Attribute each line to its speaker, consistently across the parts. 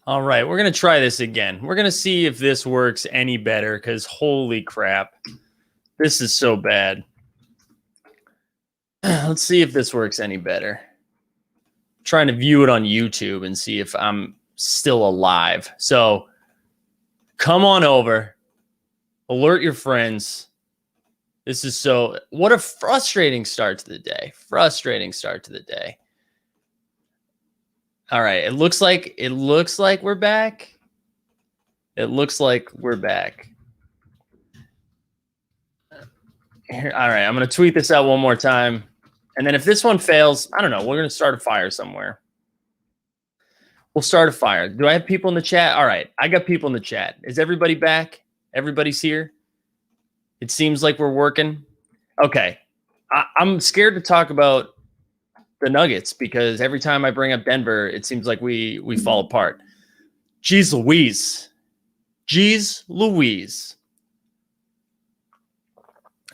Speaker 1: All right, we're going to try this again. We're going to see if this works any better because holy crap, this is so bad. Let's see if this works any better. I'm trying to view it on YouTube and see if I'm still alive. So come on over, alert your friends. This is what a frustrating start to the day. Frustrating start to the day. All right, it looks like we're back. It looks like we're back. Here, all right, I'm going to tweet this out one more time. And then if this one fails, I don't know. We're going to start a fire somewhere. We'll start a fire. Do I have people in the chat? All right, I got people in the chat. Is everybody back? Everybody's here? It seems like we're working. Okay. I'm scared to talk about the Nuggets because every time I bring up Denver, it seems like we fall apart. Jeez Louise. Jeez Louise.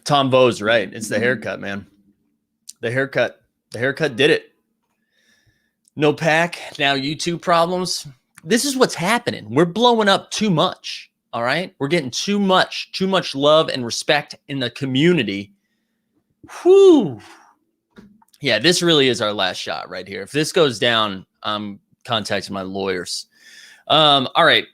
Speaker 1: Tom Vo's right. It's the haircut, man. The haircut did it. No pack. Now YouTube problems. This is what's happening. We're blowing up too much. All right. We're getting too much love and respect in the community. Whew. Yeah, this really is our last shot right here. If this goes down, I'm contacting my lawyers. All right.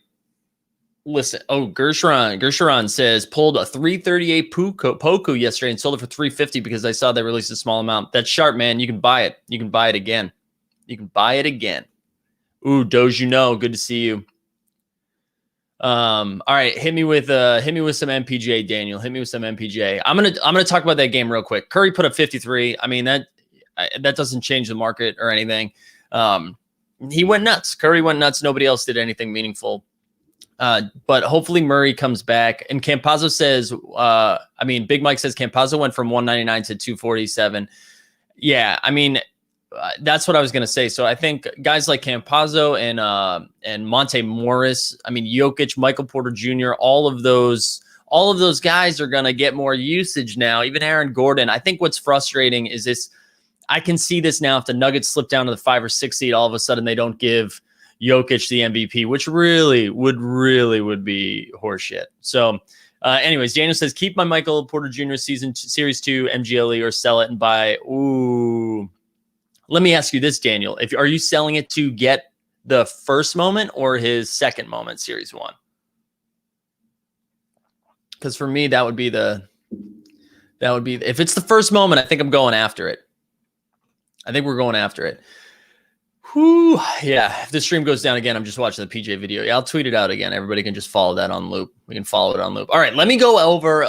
Speaker 1: Listen. Oh, Gersharon says pulled a 338 Poku yesterday and sold it for 350 because I saw they released a small amount. That's sharp, man. You can buy it. You can buy it again. You can buy it again. Ooh, Doge, good to see you. All right, hit me with some MPJ, Daniel. Hit me with some MPJ. I'm gonna talk about that game real quick. Curry put up 53. I mean that doesn't change the market or anything. He went nuts. Curry went nuts. Nobody else did anything meaningful. But hopefully Murray comes back. And Campazzo says, Big Mike says Campazzo went from 199 to 247. Yeah, I mean. That's what I was going to say. So I think guys like Campazzo and Monte Morris, Jokic, Michael Porter Jr., all of those guys are going to get more usage now. Even Aaron Gordon. I think what's frustrating is this. I can see this now. If the Nuggets slip down to the 5 or 6 seed, all of a sudden they don't give Jokic the MVP, which really would be horseshit. So anyways, Daniel says, keep my Michael Porter Jr. Series 2 MGLE or sell it and buy. Ooh. Let me ask you this, Daniel. Are you selling it to get the first moment or his second moment, Series 1? Because for me, that would be if it's the first moment, I think I'm going after it. I think we're going after it. Whew. Yeah. If the stream goes down again, I'm just watching the PJ video. Yeah, I'll tweet it out again. Everybody can just follow that on loop. We can follow it on loop. All right. Let me go over.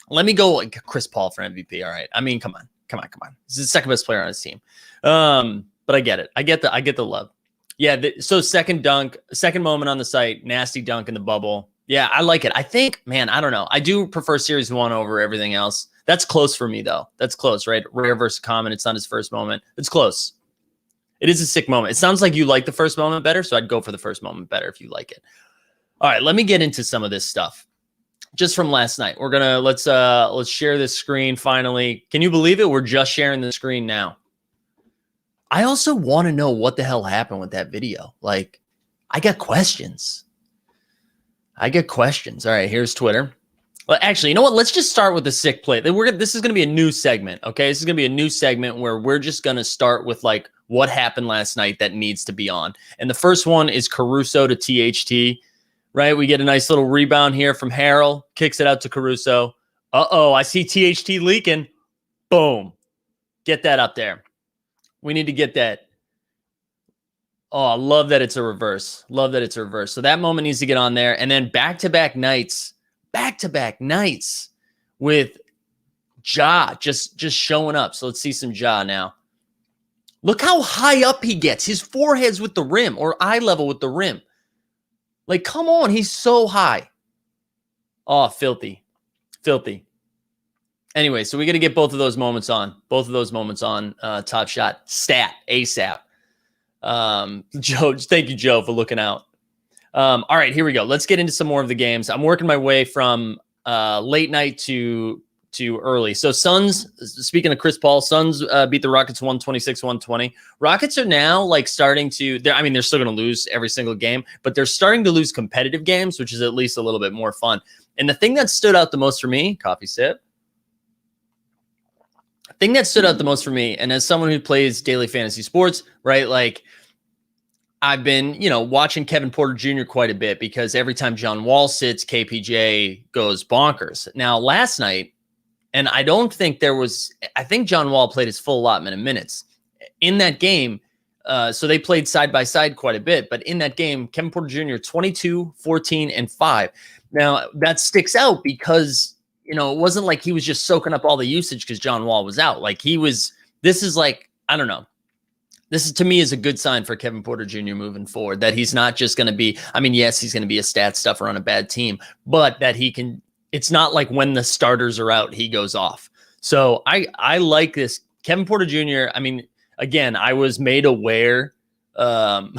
Speaker 1: Let me go Chris Paul for MVP. All right. Come on. This is the second best player on his team. But I get it. I get the love. Yeah. So second moment on the site, nasty dunk in the bubble. Yeah, I like it. I think, man, I don't know. I do prefer Series 1 over everything else. That's close for me, though. That's close, right? Rare versus common. It's not his first moment. It's close. It is a sick moment. It sounds like you like the first moment better, so I'd go for the first moment better if you like it. All right, let me get into some of this stuff. Just from last night. We're gonna let's share this screen finally. Can you believe it? We're just sharing the screen now. I also want to know what the hell happened with that video. Like, I got questions. All right, here's Twitter. Well, actually, you know what? Let's just start with the sick play. This is going to be a new segment, okay? This is going to be a new segment where we're just going to start with, like, what happened last night that needs to be on. And the first one is Caruso to THT, right? We get a nice little rebound here from Harrell. Kicks it out to Caruso. Uh-oh, I see THT leaking. Boom. Get that up there. We need to get that. Oh, I love that it's a reverse. So that moment needs to get on there. And then back-to-back nights with Ja just showing up. So let's see some Ja now. Look how high up he gets. His forehead's with the rim or eye level with the rim. Like, come on. He's so high. Oh, filthy. Anyway, so we got to get both of those moments on. Top Shot stat ASAP. Joe, thank you, Joe, for looking out. All right, here we go. Let's get into some more of the games. I'm working my way from late night to to early. So Suns, speaking of Chris Paul, Suns beat the Rockets 126-120. Rockets are now like starting to, they're still going to lose every single game, but they're starting to lose competitive games, which is at least a little bit more fun. And the thing that stood out the most for me, coffee sip, thing that stood out the most for me, and as someone who plays daily fantasy sports, right, like I've been, watching Kevin Porter Jr. quite a bit because every time John Wall sits, KPJ goes bonkers. Now, last night, and I think John Wall played his full allotment of minutes in that game. So they played side by side quite a bit. But in that game, Kevin Porter Jr., 22, 14, and 5. Now, that sticks out because, it wasn't like he was just soaking up all the usage because John Wall was out. Like this is like, I don't know. This is, to me, is a good sign for Kevin Porter Jr. moving forward, that he's not just going to be, yes, he's going to be a stat stuffer on a bad team, but that he can, it's not like when the starters are out, he goes off. So I like this. Kevin Porter Jr., again, I was made aware of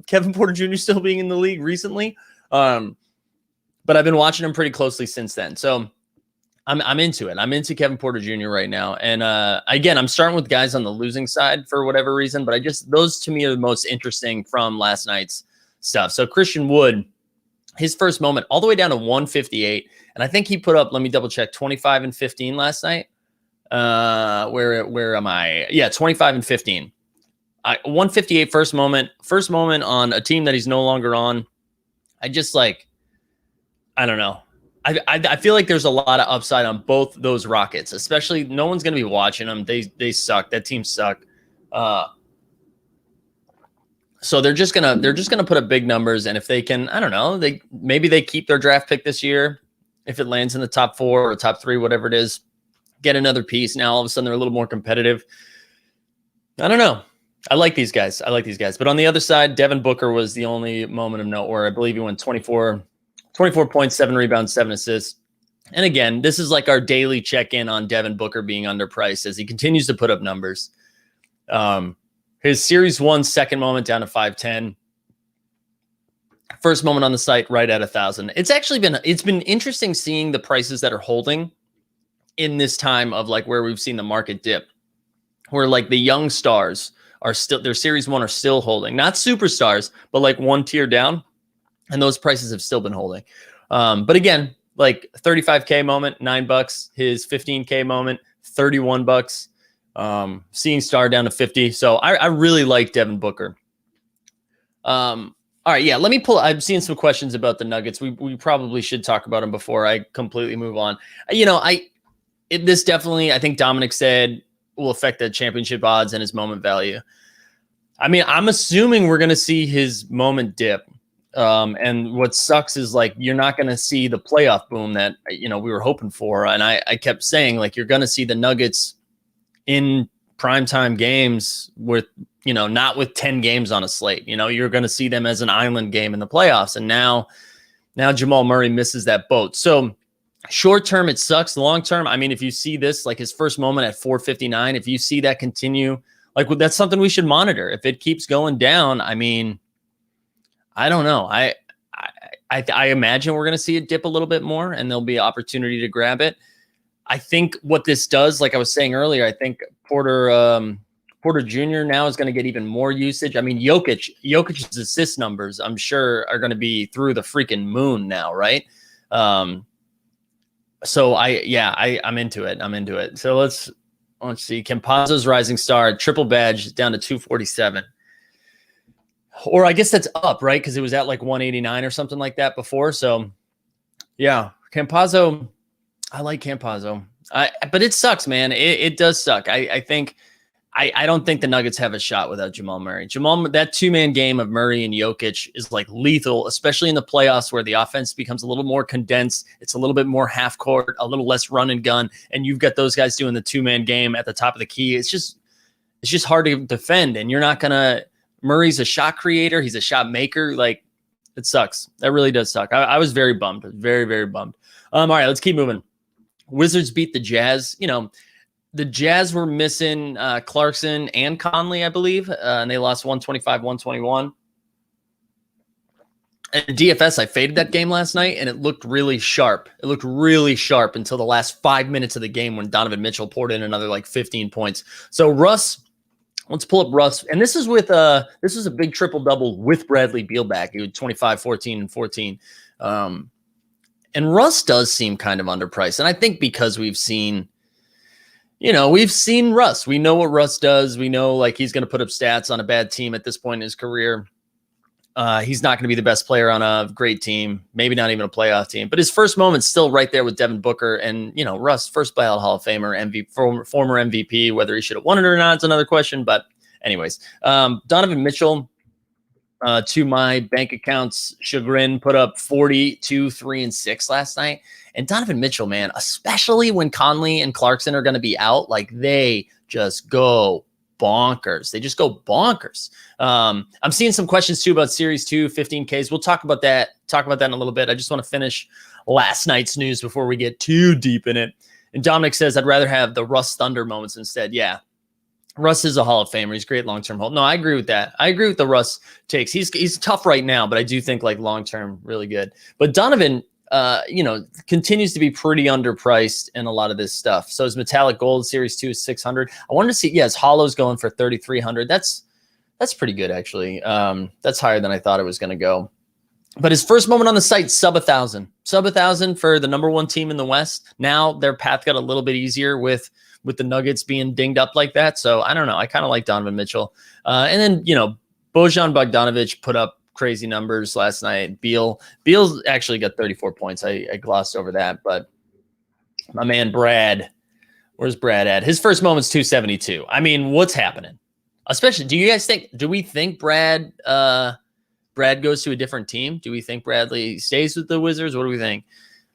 Speaker 1: Kevin Porter Jr. still being in the league recently. But I've been watching him pretty closely since then. So I'm into it. I'm into Kevin Porter Jr. right now. And again, I'm starting with guys on the losing side for whatever reason, but those to me are the most interesting from last night's stuff. So Christian Wood, his first moment all the way down to 158. And I think he put up, let me double check, 25 and 15 last night. Where am I? Yeah, 25 and 15. 158 first moment on a team that he's no longer on. I don't know. I feel like there's a lot of upside on both those Rockets, especially no one's going to be watching them. They suck. That team suck. So they're just gonna put up big numbers, and if they can, I don't know, maybe they keep their draft pick this year if it lands in the top 4 or top 3, whatever it is. Get another piece. Now all of a sudden they're a little more competitive. I don't know. I like these guys. But on the other side, Devin Booker was the only moment of note where I believe he went 24 points, 7 rebounds, 7 assists. And again, this is like our daily check-in on Devin Booker being underpriced as he continues to put up numbers. His Series 1 second moment down to 510. First moment on the site right at 1,000. It's been interesting seeing the prices that are holding in this time of like where we've seen the market dip, where like the young stars are still, their Series 1 are still holding, not superstars, but like one tier down. And those prices have still been holding. But again, like $35K moment, $9. His $15K moment, $31. Seeing Star down to 50. So I really like Devin Booker. All right, yeah, let me pull. I've seen some questions about the Nuggets. We probably should talk about them before I completely move on. This definitely, I think Dominic said, will affect the championship odds and his moment value. I'm assuming we're going to see his moment dip. And what sucks is like, you're not going to see the playoff boom that, we were hoping for. And I kept saying, like, you're going to see the Nuggets in primetime games with, not with 10 games on a slate. You're going to see them as an island game in the playoffs. And now Jamal Murray misses that boat. So short term, it sucks. Long term, if you see this, like his first moment at 459, if you see that continue, like that's something we should monitor. If it keeps going down, I don't know. I imagine we're going to see it dip a little bit more and there'll be opportunity to grab it. I think what this does, like I was saying earlier, I think Porter Jr. now is going to get even more usage. Jokic's assist numbers, I'm sure, are going to be through the freaking moon now, right? So I'm into it. So let's see. Campazzo's rising star, triple badge down to 247. Or I guess that's up, right? Because it was at like 189 or something like that before. So yeah, Campazzo, I like Campazzo. But it sucks, man. It does suck. I think I don't think the Nuggets have a shot without Jamal Murray. That two-man game of Murray and Jokic is like lethal, especially in the playoffs where the offense becomes a little more condensed. It's a little bit more half court, a little less run and gun, and you've got those guys doing the two-man game at the top of the key. It's just hard to defend, and you're not gonna. Murray's a shot creator. He's a shot maker. Like, it sucks. That really does suck. I was very bummed. Very, very bummed. All right, let's keep moving. Wizards beat the Jazz. The Jazz were missing Clarkson and Conley, I believe, and they lost 125-121. And DFS, I faded that game last night, and it looked really sharp. It looked really sharp until the last 5 minutes of the game when Donovan Mitchell poured in another like 15 points. So Russ, let's pull up Russ. And this is with this is a big triple-double with Bradley Beal back. He was 25, 14, and 14. And Russ does seem kind of underpriced. And I think because we've seen Russ. We know what Russ does. We know like he's going to put up stats on a bad team at this point in his career. He's not going to be the best player on a great team, maybe not even a playoff team, but his first moment's still right there with Devin Booker and, Russ, first ballot Hall of Famer, former MVP, whether he should have won it or not, it's another question. But anyways, Donovan Mitchell, to my bank account's chagrin, put up 42, 3, and 6 last night. And Donovan Mitchell, man, especially when Conley and Clarkson are going to be out, like they just go bonkers. They just go bonkers. I'm seeing some questions too about Series 2, 15Ks. We'll talk about that in a little bit. I just want to finish last night's news before we get too deep in it. And Dominic says, I'd rather have the Russ Thunder moments instead. Yeah. Russ is a Hall of Famer. He's great long-term hold. No, I agree with that. I agree with the Russ takes. He's tough right now, but I do think like long-term really good. But Donovan, continues to be pretty underpriced in a lot of this stuff. So his Metallic Gold Series 2 is 600. I wanted to see, his Holo's going for 3,300. That's pretty good, actually. That's higher than I thought it was going to go. But his first moment on the site, sub 1,000. Sub 1,000 for the number one team in the West. Now their path got a little bit easier with the Nuggets being dinged up like that. So I don't know. I kind of like Donovan Mitchell. And then, Bojan Bogdanovic put up crazy numbers last night. Beal's actually got 34 points. I glossed over that, but my man Brad, where's Brad at? His first moment's 272. I mean, what's happening? Especially, do we think Brad goes to a different team? Do we think Bradley stays with the Wizards? What do we think?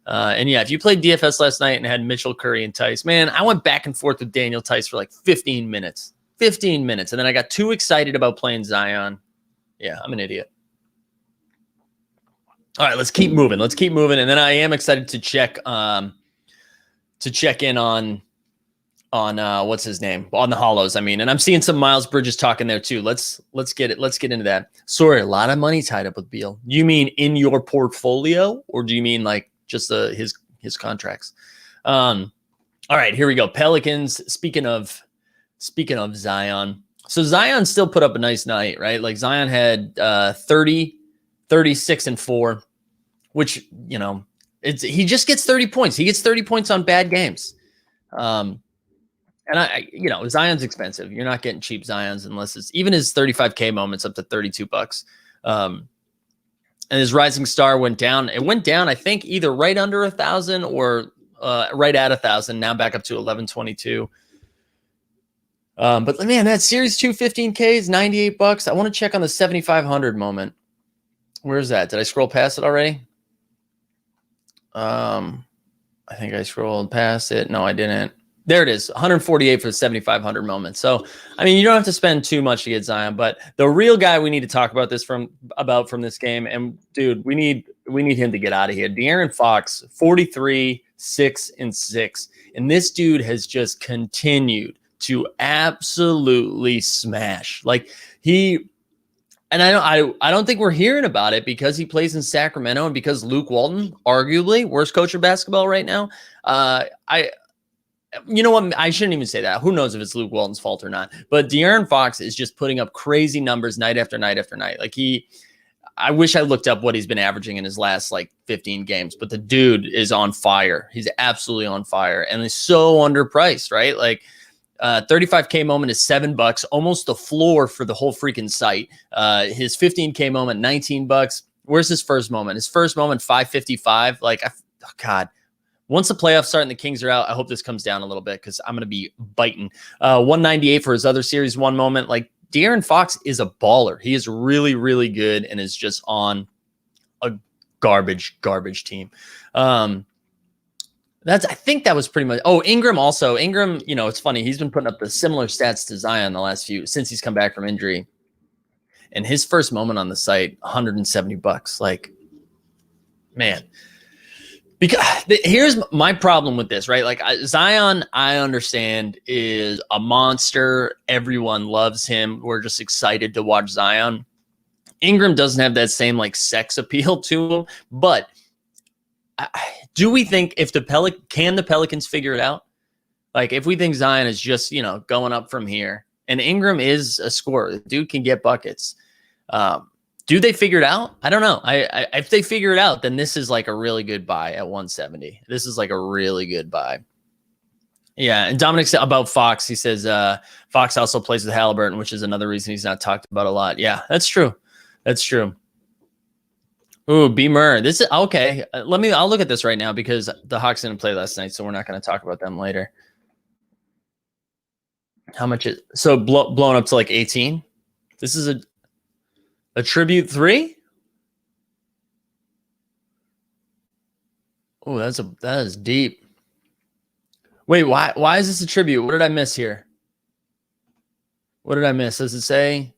Speaker 1: And yeah, if you played DFS last night and had Mitchell, Curry, and Tice, man, I went back and forth with Daniel Tice for like 15 minutes. 15 minutes. And then I got too excited about playing Zion. Yeah, I'm an idiot. All right, let's keep moving. And then I am excited to check in on what's his name? On the Holos, I mean. And I'm seeing some Miles Bridges talking there too. Let's get into that. Sorry, a lot of money tied up with Beal. You mean in your portfolio, or do you mean like just his contracts? All right, here we go. Pelicans, speaking of Zion. So Zion still put up a nice night, right? Like Zion had 30, 36, and 4. Which, he just gets 30 points. He gets 30 points on bad games. And Zion's expensive. You're not getting cheap Zions unless it's even his 35K moments up to $32. And his Rising Star went down. It went down, I think, either right under 1,000 or right at 1,000. Now back up to 1,122. But man, that Series 2 15K is $98. I want to check on the 7,500 moment. Where's that? Did I scroll past it already? I think I scrolled past it. No, I didn't. There it is, 148 for the 7,500 moment. So, I mean, you don't have to spend too much to get Zion, but the real guy we need to talk about from this game, and dude, we need him to get out of here. De'Aaron Fox, 43, 6, and 6, and this dude has just continued to absolutely smash. Like And I don't think we're hearing about it because he plays in Sacramento and because Luke Walton, arguably worst coach of basketball right now. You know what? I shouldn't even say that. Who knows if it's Luke Walton's fault or not? But De'Aaron Fox is just putting up crazy numbers night after night after night. Like I wish I looked up what he's been averaging in his last like 15 games, but the dude is on fire. He's absolutely on fire and he's so underpriced, right? Like, 35K moment is $7, almost the floor for the whole freaking site. His 15K moment, $19. Where's his first moment? His first moment, 555. Like, God, once the playoffs start and the Kings are out, I hope this comes down a little bit because I'm going to be biting. 198 for his other Series 1 moment. Like, De'Aaron Fox is a baller. He is really, really good and is just on a garbage team. I think that was pretty much. Oh, Ingram also. Ingram, it's funny. He's been putting up the similar stats to Zion since he's come back from injury. And his first moment on the site, $170. Like, man. Because here's my problem with this, right? Like Zion, I understand, is a monster. Everyone loves him. We're just excited to watch Zion. Ingram doesn't have that same like sex appeal to him, but do we think if the Pelicans figure it out? Like if we think Zion is just, going up from here and Ingram is a scorer, the dude can get buckets. Do they figure it out? I don't know. If they figure it out, then this is like a really good buy at 170. This is like a really good buy. Yeah, and Dominic said about Fox. He says Fox also plays with Halliburton, which is another reason he's not talked about a lot. Yeah, that's true. That's true. Ooh, B. Murr. This is okay. I'll look at this right now because the Hawks didn't play last night, so we're not going to talk about them later. How much is blown up to like 18? This is a tribute 3? Oh, that is deep. Wait, why is this a tribute? What did I miss here? What did I miss? Does it say?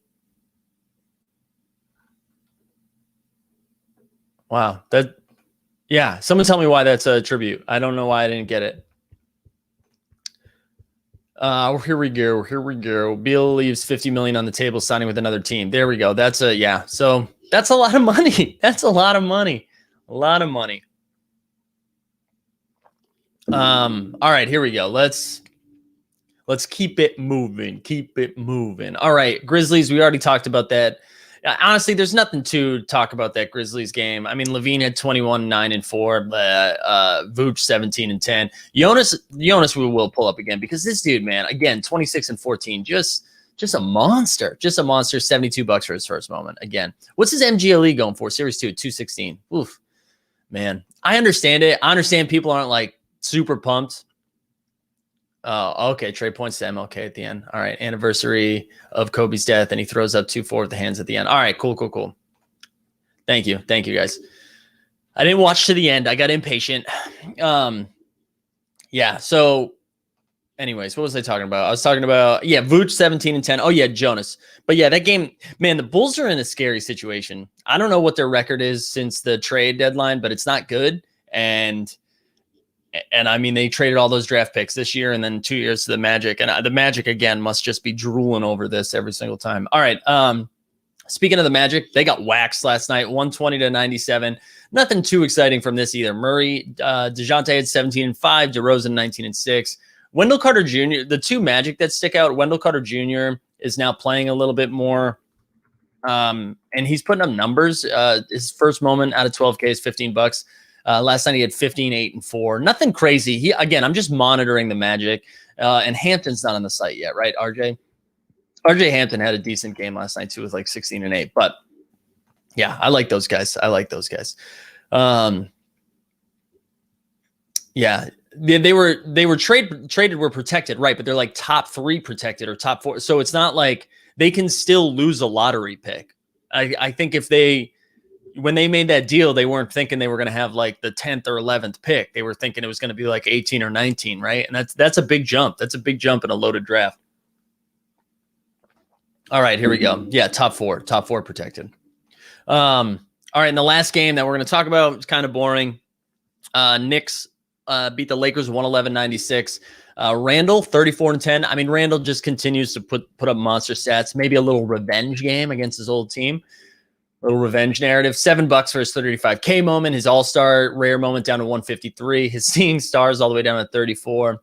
Speaker 1: Wow, someone tell me why that's a tribute. I don't know why I didn't get it. Here we go. Beal leaves $50 million on the table, signing with another team. There we go. So that's a lot of money. That's a lot of money. A lot of money. All right, here we go. Let's keep it moving. Keep it moving. All right, Grizzlies. We already talked about that. Honestly, there's nothing to talk about that Grizzlies game. I mean, Levine had 21, 9, and 4. Vooch 17 and 10. Jonas, we will pull up again because this dude, man, again, 26 and 14, just a monster. Just a monster. $72 for his first moment. Again, what's his MGLE going for? Series 2, 216. Oof, man. I understand it. I understand people aren't like super pumped. Oh, okay. Trade points to MLK at the end. All right. Anniversary of Kobe's death. And he throws up 2-4 with the hands at the end. All right. Cool. Thank you, guys. I didn't watch to the end. I got impatient. Yeah. So anyways, what was I talking about? I was talking about, Vooch 17 and 10. Oh yeah. Jonas. But yeah, that game, man, the Bulls are in a scary situation. I don't know what their record is since the trade deadline, but it's not good. And I mean, they traded all those draft picks this year and then 2 years to the Magic. And the Magic, again, must just be drooling over this every single time. All right. Speaking of the Magic, they got waxed last night, 120-97. Nothing too exciting from this either. Murray, DeJounte had 17 and 5, DeRozan 19 and 6. Wendell Carter Jr., the two Magic that stick out, Wendell Carter Jr. is now playing a little bit more. And he's putting up numbers. His first moment out of 12K is $15. Last night he had 15, 8, and 4. Nothing crazy. I'm just monitoring the Magic. And Hampton's not on the site yet, right, RJ? RJ Hampton had a decent game last night too with like 16 and 8. But yeah, I like those guys. Yeah, they were traded were protected, right? But they're like top 3 protected or top 4. So it's not like they can still lose a lottery pick. I think when they made that deal, they weren't thinking they were going to have like the 10th or 11th pick. They were thinking it was going to be like 18 or 19, right? And that's a big jump. That's a big jump in a loaded draft. All right, here we go. Yeah, top 4 protected. All right, in the last game that we're going to talk about, it's kind of boring. Knicks beat the Lakers 111-96. Randall 34 and 10. I mean, Randall just continues to put up monster stats. Maybe a little revenge game against his old team. Little revenge narrative. $7 for his 35K moment. His all-star rare moment down to 153. His seeing stars all the way down to 34.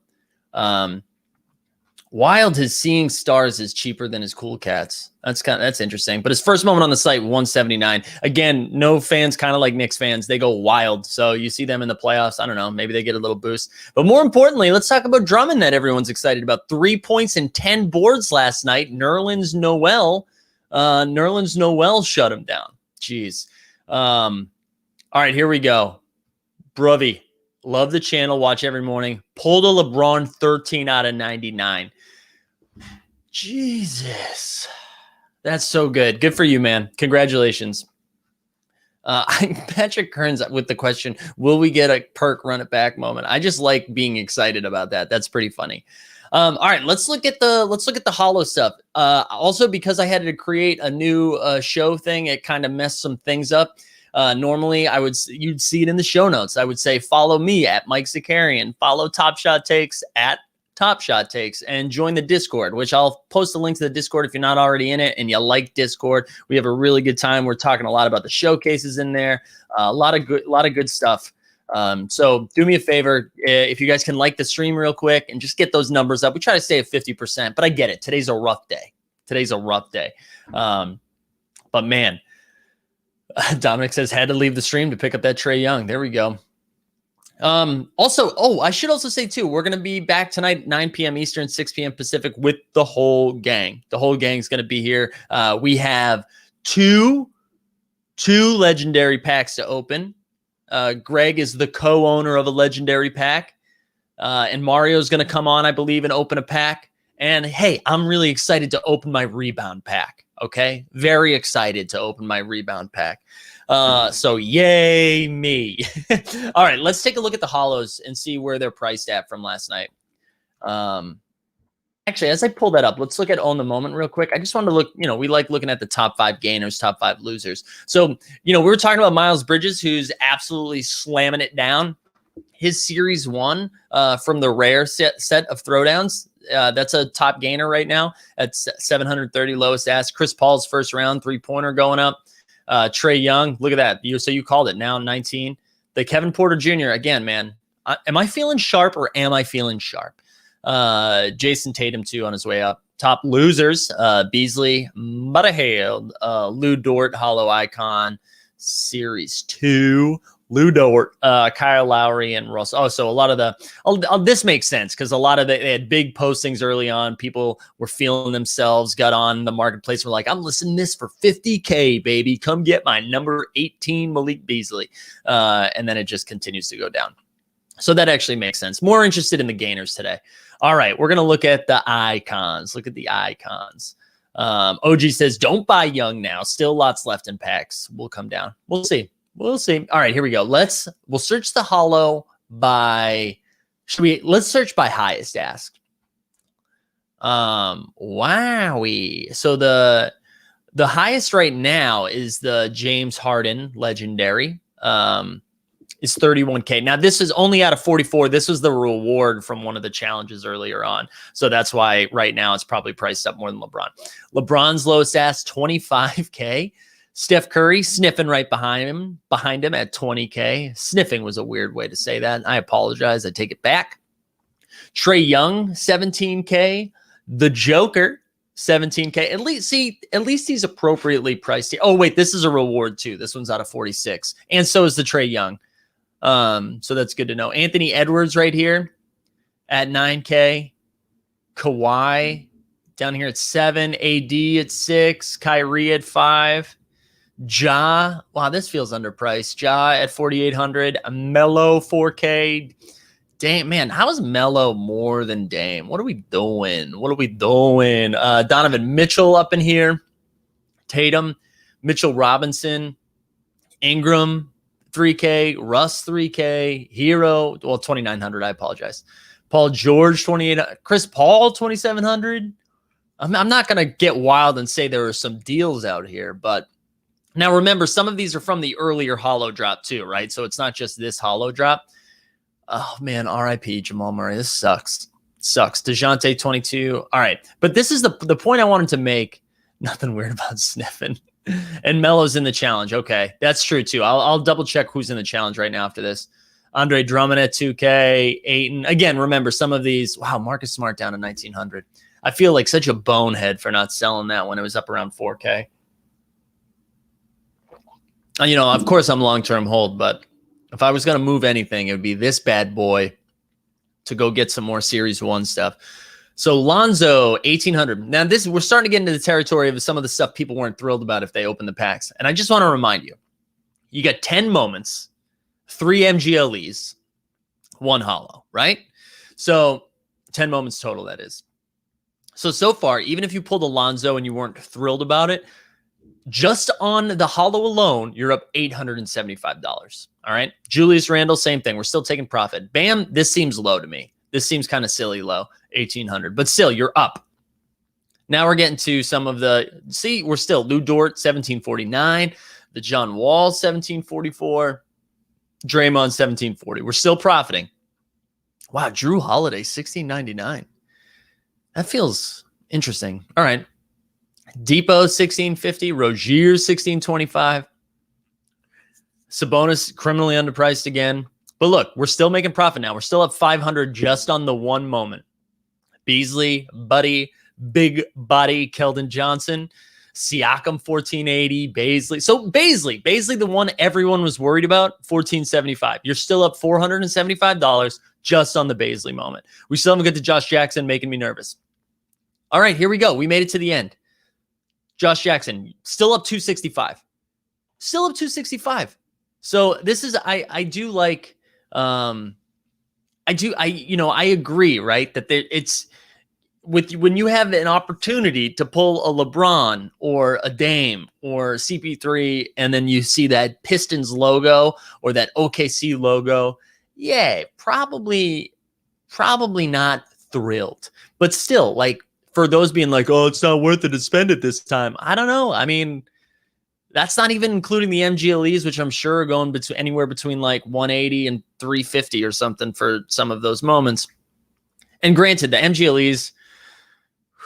Speaker 1: Wild, his seeing stars is cheaper than his cool cats. That's interesting. But his first moment on the site, 179. Again, no fans, kind of like Knicks fans, they go wild. So you see them in the playoffs. I don't know. Maybe they get a little boost. But more importantly, let's talk about Drummond that everyone's excited about. 3 points and 10 boards last night. Nerlens Noel shut him down. Jeez. All right, here we go. Bruvy. Love the channel. Watch every morning. Pulled a LeBron 13 out of 99. Jesus. That's so good. Good for you, man. Congratulations. Patrick Kearns with the question, will we get a perk run it back moment? I just like being excited about that. That's pretty funny. All right, let's look at the Holo stuff. Also, because I had to create a new show thing, it kind of messed some things up. Normally, you'd see it in the show notes. I would say follow me at Mike Zakarian, follow Top Shot Takes at Top Shot takes and join the Discord, which I'll post a link to the Discord if you're not already in it and you like Discord. We have a really good time. We're talking a lot about the showcases in there, a lot of good stuff. So do me a favor, if you guys can like the stream real quick and just get those numbers up. We try to stay at 50%, but I get it. Today's a rough day. But man, Dominic says had to leave the stream to pick up that Trae Young. There we go. Also, I should also say too, we're going to be back tonight, 9 p.m. Eastern, 6 p.m. Pacific with the whole gang. The whole gang's going to be here. We have two legendary packs to open. Greg is the co-owner of a legendary pack. And Mario's going to come on, I believe, and open a pack. And hey, I'm really excited to open my rebound pack. Okay. Very excited to open my rebound pack. So yay me. All right, let's take a look at the holos and see where they're priced at from last night. Actually, as I pull that up, let's look at Own the Moment real quick. I just wanted to look, we like looking at the top 5 gainers, top 5 losers. So, we were talking about Miles Bridges, who's absolutely slamming it down. His series 1 from the rare set of throwdowns. That's a top gainer right now at 730 lowest ask. Chris Paul's first round 3-pointer going up. Trae Young, look at that. So you called it now 19. The Kevin Porter Jr. again, man. Am I feeling sharp or am I feeling sharp? Jason Tatum too on his way up. Top losers: Beasley, Butterfield, Lou Dort, Holo Icon, Series 2. Lou Dort, Kyle Lowry, and Russ. Oh, so a lot of this makes sense because a lot of they had big postings early on. People were feeling themselves, got on the marketplace. Were like, I'm listing this for $50K, baby. Come get my number 18 Malik Beasley. And then it just continues to go down. So that actually makes sense. More interested in the gainers today. All right, we're going to look at the icons. Look at the icons. OG says, don't buy Young now. Still lots left in packs. We'll come down. We'll see. We'll see. All right, here we go. We'll search the holo by, let's search by highest ask. Wowie. So the highest right now is the James Harden legendary. Is 31K. Now this is only out of 44. This was the reward from one of the challenges earlier on. So that's why right now it's probably priced up more than LeBron. LeBron's lowest ask, 25K. Steph Curry sniffing right behind him at 20K. Sniffing was a weird way to say that. I apologize. I take it back. Trae Young, 17K. The Joker, 17K. At least he's appropriately priced here. Oh, wait, this is a reward too. This one's out of 46. And so is the Trae Young. So that's good to know. Anthony Edwards right here at 9K. Kawhi down here at 7. AD at 6. Kyrie at 5. Ja, wow, this feels underpriced. Ja at 4,800. Melo 4K. Damn, man, how is Melo more than Dame? What are we doing? Donovan Mitchell up in here. Tatum, Mitchell Robinson, Ingram 3K, Russ 3K, Hero, well 2,900. I apologize. Paul George 2,800. Chris Paul 2,700. I'm not gonna get wild and say there are some deals out here, but. Now, remember, some of these are from the earlier holo drop too, right? So it's not just this holo drop. Oh, man, RIP Jamal Murray. This sucks. DeJounte, 22. All right. But this is the point I wanted to make. Nothing weird about sniffing. And Melo's in the challenge. Okay, that's true too. I'll double check who's in the challenge right now after this. Andre Drummond at 2K. Ayton. Again, remember, some of these. Wow, Marcus Smart down to 1,900. I feel like such a bonehead for not selling that when it was up around 4K. Of course I'm long-term hold, but if I was going to move anything, it would be this bad boy to go get some more Series 1 stuff. So Lonzo, 1,800. Now we're starting to get into the territory of some of the stuff people weren't thrilled about if they opened the packs. And I just want to remind you, you got 10 moments, 3 MGLEs, 1 holo, right? So 10 moments total, that is. So far, even if you pulled Alonzo and you weren't thrilled about it, just on the holo alone, you're up $875. All right. Julius Randle, same thing. We're still taking profit. Bam, this seems low to me. This seems kind of silly low, 1,800. But still, you're up. Now we're getting to some of we're still Lou Dort, 1,749. The John Wall, 1,744. Draymond, 1,740. We're still profiting. Wow, Drew Holiday, $16.99. That feels interesting. All right. Depot, $16.50. Rozier, $16.25. Sabonis, criminally underpriced again. But look, we're still making profit now. We're still up 500 just on the one moment. Beasley, Buddy, big body, Keldon Johnson, Siakam, 1480, Baisley. So Baisley, the one everyone was worried about, 1475. You're still up $475 just on the Baisley moment. We still haven't got to Josh Jackson, making me nervous. All right, here we go. We made it to the end. Josh Jackson, still up 265. Still up 265. So this is, I do like, I agree, right? That it's with when you have an opportunity to pull a LeBron or a Dame or CP3, and then you see that Pistons logo or that OKC logo. Yeah, probably not thrilled, but still, like, for those being like, oh, it's not worth it to spend it this time. I don't know. I mean, that's not even including the MGLEs, which I'm sure are going anywhere between like 180 and 350 or something for some of those moments. And granted, the MGLEs,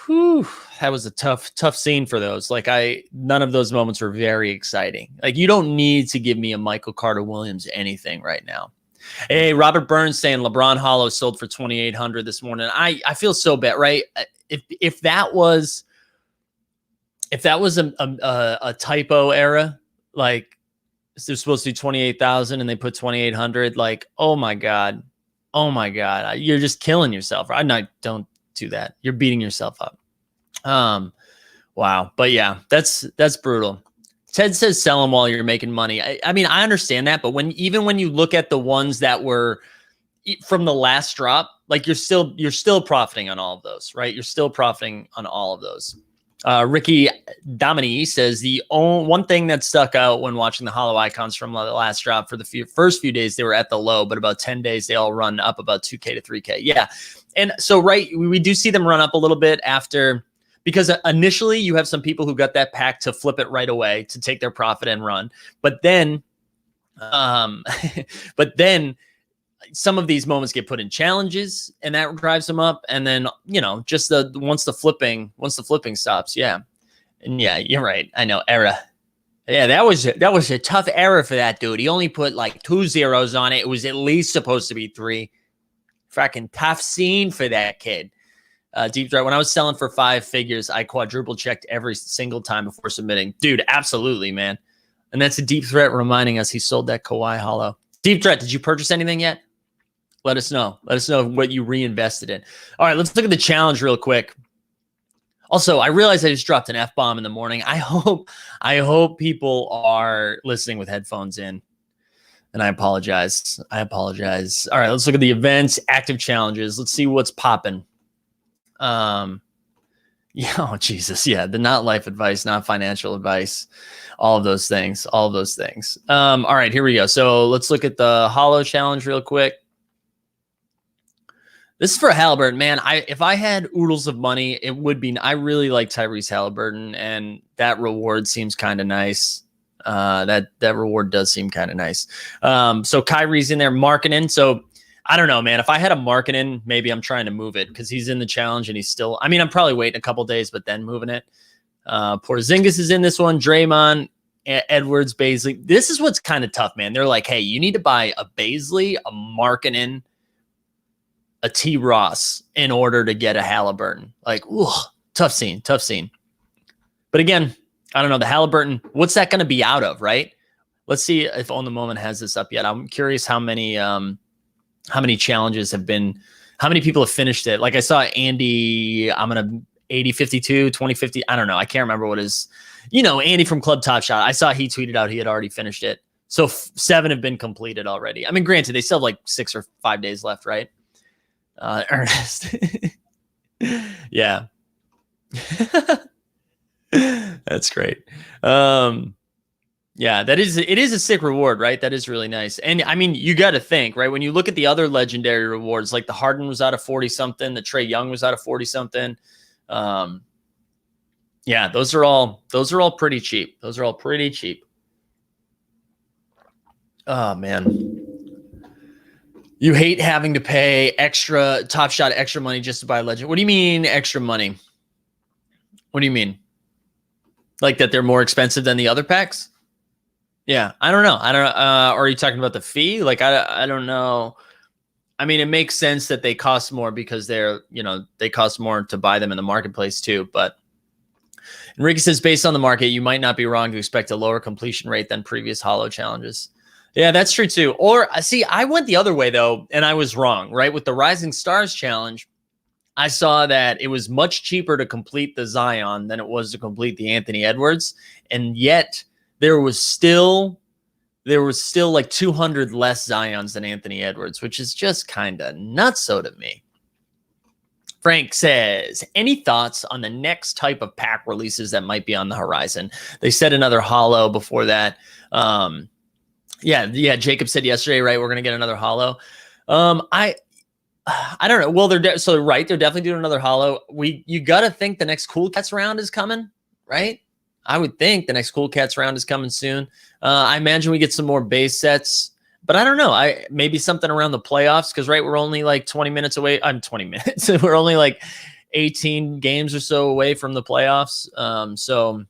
Speaker 1: that was a tough scene for those. Like, none of those moments were very exciting. Like, you don't need to give me a Michael Carter Williams anything right now. Hey, Robert Burns saying LeBron Holo sold for 2,800 this morning. I feel so bad, right? If that was a typo error, like they're supposed to be 28,000 and they put 2,800, like, oh my god, you're just killing yourself. Don't do that. You're beating yourself up. Wow, but yeah, that's brutal. Ted says sell them while you're making money. I mean, I understand that, but when you look at the ones that were from the last drop, like you're still profiting on all of those, right? You're still profiting on all of those. Ricky Domini says the one thing that stuck out when watching the Holo Icons from the last drop, for the first few days, they were at the low, but about 10 days, they all run up about 2K to 3K. Yeah. And so, right, we do see them run up a little bit after, because initially you have some people who got that pack to flip it right away to take their profit and run. But then, some of these moments get put in challenges and that drives them up. And then, just once the flipping stops. Yeah. And yeah, you're right. I know. Error. Yeah. That was a tough error for that dude. He only put like 2 zeros on it. It was at least supposed to be 3. Fucking tough scene for that kid. Deep threat. When I was selling for 5 figures, I quadruple checked every single time before submitting. Dude, absolutely, man. And that's a deep threat reminding us he sold that Kawhi Holo. Deep threat, did you purchase anything yet? Let us know. Let us know what you reinvested in. All right, let's look at the challenge real quick. Also, I realized I just dropped an F-bomb in the morning. I hope people are listening with headphones in. And I apologize. All right, let's look at the events, active challenges. Let's see what's popping. Yeah, oh Jesus, yeah, the not life advice, not financial advice, all of those things. All right, here we go. So let's look at the Holo challenge real quick. This is for Halliburton, man. If I had oodles of money, it would be. I really like Tyrese Halliburton, and that reward seems kind of nice. That reward does seem kind of nice. So Kyrie's in there marketing. So I don't know, man. If I had a marketing, maybe I'm trying to move it because he's in the challenge and he's still. I mean, I'm probably waiting a couple days, but then moving it. Porzingis is in this one. Draymond, Edwards, Baisley. This is what's kind of tough, man. They're like, hey, you need to buy a Baisley, a marketing, a T. Ross in order to get a Halliburton. Like, ooh, tough scene. But again, I don't know, the Halliburton, what's that going to be out of, right? Let's see if On the Moment has this up yet. I'm curious how many challenges have been, how many people have finished it. Like I saw Andy, I'm going to 8052, 2050. I don't know. I can't remember what his, Andy from Club Top Shot. I saw he tweeted out he had already finished it. So 7 have been completed already. I mean, granted, they still have like 6 or 5 days left, right? Ernest. Yeah. That's great. Yeah, it is a sick reward, right? That is really nice. And I mean, you got to think, right? When you look at the other legendary rewards, like the Harden was out of 40 something, the Trae Young was out of 40 something. Yeah, those are all pretty cheap. Oh man. You hate having to pay extra Top Shot, extra money just to buy Legend. What do you mean extra money? What do you mean? Like that they're more expensive than the other packs? Yeah, I don't know. Are you talking about the fee? Like, I don't know. I mean, it makes sense that they cost more because they cost more to buy them in the marketplace too. But Enrique says, based on the market, you might not be wrong to expect a lower completion rate than previous Holo challenges. Yeah, that's true too. Or see, I went the other way though, and I was wrong, right? With the Rising Stars challenge, I saw that it was much cheaper to complete the Zion than it was to complete the Anthony Edwards. And yet there was still like 200 less Zions than Anthony Edwards, which is just kind of nutso to me. Frank says, any thoughts on the next type of pack releases that might be on the horizon? They said another Holo before that. Yeah. Jacob said yesterday, right? We're going to get another Holo. I don't know. Well, they're definitely doing another Holo. You got to think the next Cool Cats round is coming, right? I would think the next Cool Cats round is coming soon. I imagine we get some more base sets, but I don't know. Maybe something around the playoffs because we're only like 20 minutes away. I'm 20 minutes. We're only like 18 games or so away from the playoffs. So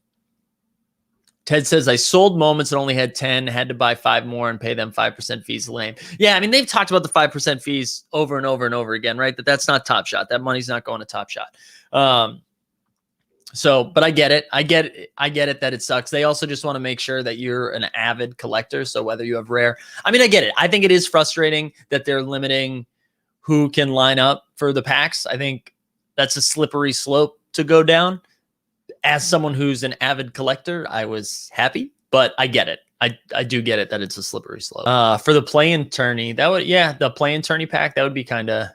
Speaker 1: Ted says, I sold moments and only had 10, had to buy 5 more and pay them 5% fees. Lame. Yeah, I mean, they've talked about the 5% fees over and over and over again, right? That's not Top Shot. That money's not going to Top Shot. But I get it. I get it that it sucks. They also just want to make sure that you're an avid collector. So whether you have rare, I mean, I get it. I think it is frustrating that they're limiting who can line up for the packs. I think that's a slippery slope to go down. As someone who's an avid collector, I was happy, but I get it. I do get it that it's a slippery slope. For the play-in tourney, the play-in tourney pack, that'd be kind of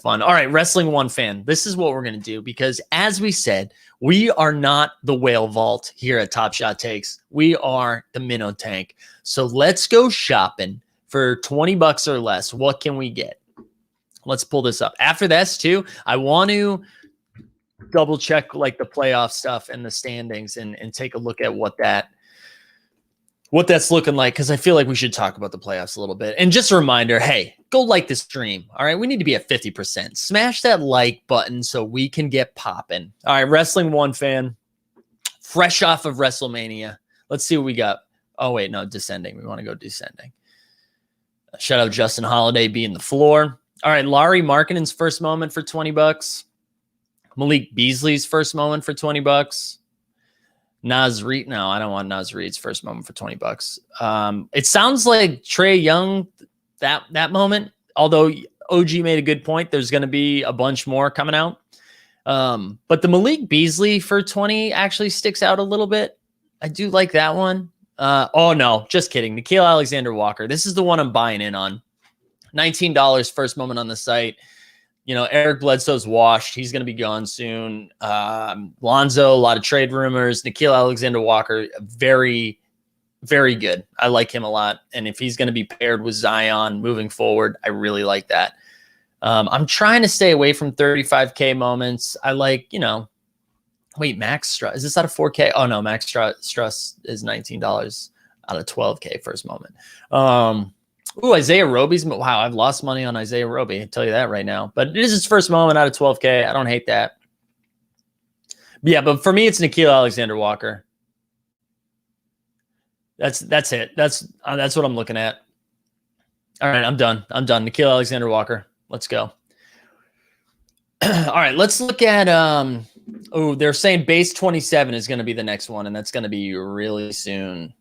Speaker 1: fun. All right, Wrestling One fan, this is what we're gonna do because, as we said, we are not the whale vault here at Top Shot Takes. We are the Minnow Tank. So let's go shopping for $20 or less. What can we get? Let's pull this up. After this, too, I want to double check like the playoff stuff and the standings and take a look at what that's looking like, because I feel like we should talk about the playoffs a little bit. And just a reminder, hey, go like the stream. All right, we need to be at 50%. Smash that like button so we can get popping. All right, Wrestling One fan, fresh off of WrestleMania. Let's see what we got. Oh, wait, no, descending. We want to go descending. Shout out Justin Holiday being the floor. All right, Larry Markkinen's first moment for $20. Malik Beasley's first moment for $20. Naz Reid. No, I don't want Naz Reid's first moment for $20. It sounds like Trae Young, that moment, although OG made a good point, there's going to be a bunch more coming out. But the Malik Beasley for 20 actually sticks out a little bit. I do like that one. Oh, no, just kidding. Nickeil Alexander-Walker. This is the one I'm buying in on. $19 first moment on the site. Eric Bledsoe's washed. He's going to be gone soon. Lonzo, a lot of trade rumors. Nickeil Alexander-Walker, very, very good. I like him a lot. And if he's going to be paired with Zion moving forward, I really like that. I'm trying to stay away from 35K moments. I like, wait, Max Struss. Is this out of 4K? Oh, no, Max Struss is $19 out of 12K first moment. Isaiah Roby's. Wow, I've lost money on Isaiah Roby. I'll tell you that right now. But it is his first moment out of 12K. I don't hate that. But for me, it's Nickeil Alexander-Walker. That's it. That's what I'm looking at. All right, I'm done. Nickeil Alexander-Walker. Let's go. All right, let's look at they're saying base 27 is going to be the next one, and that's going to be really soon.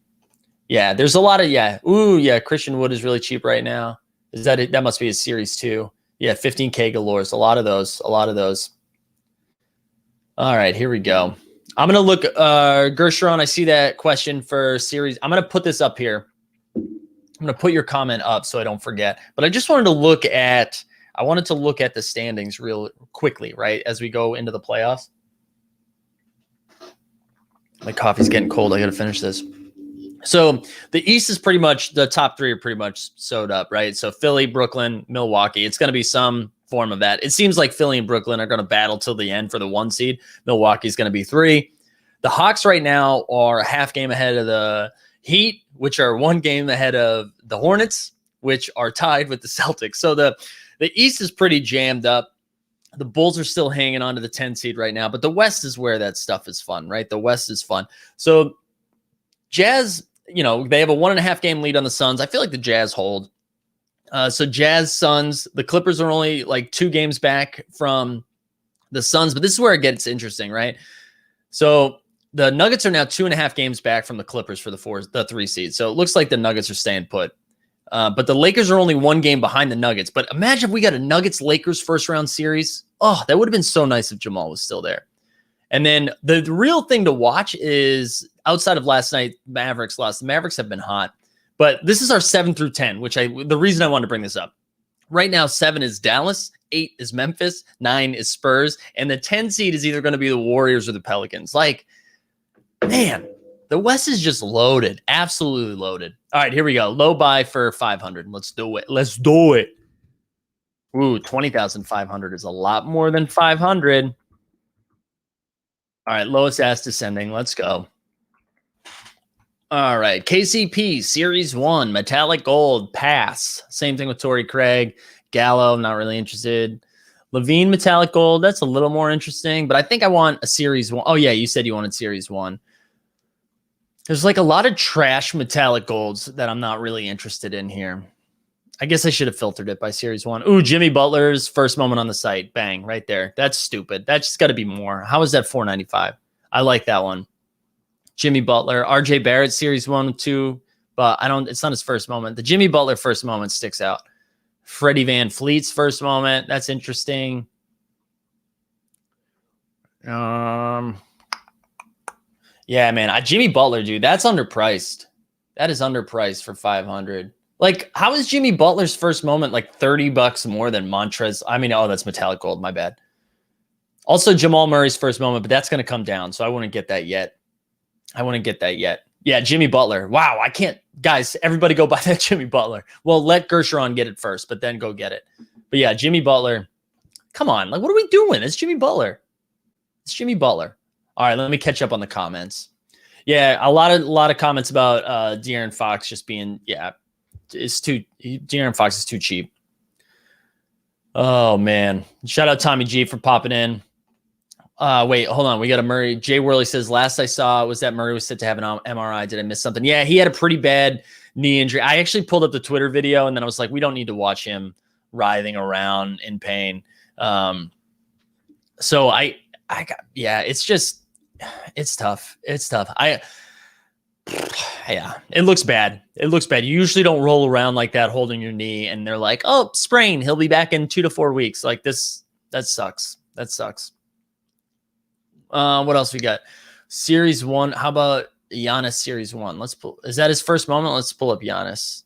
Speaker 1: Yeah, there's a lot of Christian Wood is really cheap right now. Is that it? That must be his series 2. Yeah, 15K galores. A lot of those. All right, here we go. I'm gonna look Gersharon, I see that question for series. I'm gonna put this up here. I'm gonna put your comment up so I don't forget. But I just wanted to look at the standings real quickly, right? As we go into the playoffs. My coffee's getting cold. I gotta finish this. So the East is pretty much, the top 3 are pretty much sewed up, right? So Philly, Brooklyn, Milwaukee. It's going to be some form of that. It seems like Philly and Brooklyn are going to battle till the end for the 1 seed. Milwaukee's going to be 3. The Hawks right now are a half game ahead of the Heat, which are 1 game ahead of the Hornets, which are tied with the Celtics. So the East is pretty jammed up. The Bulls are still hanging on to the 10 seed right now, but the West is where that stuff is fun, right? The West is fun. So Jazz, they have a 1.5 game lead on the Suns. I feel like the Jazz hold. So Jazz, Suns, the Clippers are only like 2 games back from the Suns, but this is where it gets interesting, right? So the Nuggets are now 2.5 games back from the Clippers for the 3 seed. So it looks like the Nuggets are staying put. But the Lakers are only 1 game behind the Nuggets. But imagine if we got a Nuggets-Lakers first-round series. Oh, that would have been so nice if Jamal was still there. And then the real thing to watch is, outside of last night, Mavericks lost. The Mavericks have been hot. But this is our 7 through 10, the reason I wanted to bring this up. Right now, 7 is Dallas, 8 is Memphis, 9 is Spurs, and the 10 seed is either going to be the Warriors or the Pelicans. Like, man, the West is just loaded, absolutely loaded. All right, here we go. Low buy for 500. Let's do it. Let's do it. Ooh, 20,500 is a lot more than 500. All right, lowest ass descending. Let's go. All right, KCP, Series 1, Metallic Gold, pass. Same thing with Torrey Craig. Gallo, not really interested. Levine, Metallic Gold, that's a little more interesting, but I think I want a Series 1. Oh, yeah, you said you wanted Series 1. There's like a lot of trash Metallic Golds that I'm not really interested in here. I guess I should have filtered it by Series 1. Ooh, Jimmy Butler's first moment on the site. Bang, right there. That's stupid. That's just got to be more. How is that $4.95? I like that one. Jimmy Butler, RJ Barrett, Series 1, 2, but it's not his first moment. The Jimmy Butler first moment sticks out. Freddie Van Fleet's first moment, that's interesting. Yeah, man, Jimmy Butler, dude, that's underpriced. That is underpriced for 500. Like, how is Jimmy Butler's first moment like $30 more than Montrez? That's Metallic Gold, my bad. Also, Jamal Murray's first moment, but that's going to come down, so I wouldn't get that yet. Yeah, Jimmy Butler. Wow, I can't. Guys, everybody go buy that Jimmy Butler. Well, let Gershon get it first, but then go get it. But yeah, Jimmy Butler. Come on. Like, what are we doing? It's Jimmy Butler. All right, let me catch up on the comments. Yeah, a lot of comments about De'Aaron Fox just being, De'Aaron Fox is too cheap. Oh, man. Shout out Tommy G for popping in. Wait, hold on. We got a Murray. Jay Worley says, last I saw was that Murray was set to have an MRI. Did I miss something? Yeah, he had a pretty bad knee injury. I actually pulled up the Twitter video, and then I was like, we don't need to watch him writhing around in pain. So it's tough. It looks bad. You usually don't roll around like that holding your knee, and they're like, oh, sprain. He'll be back in 2 to 4 weeks. Like this, that sucks. What else we got? Series 1. How about Giannis Series 1? Is that his first moment? Let's pull up Giannis.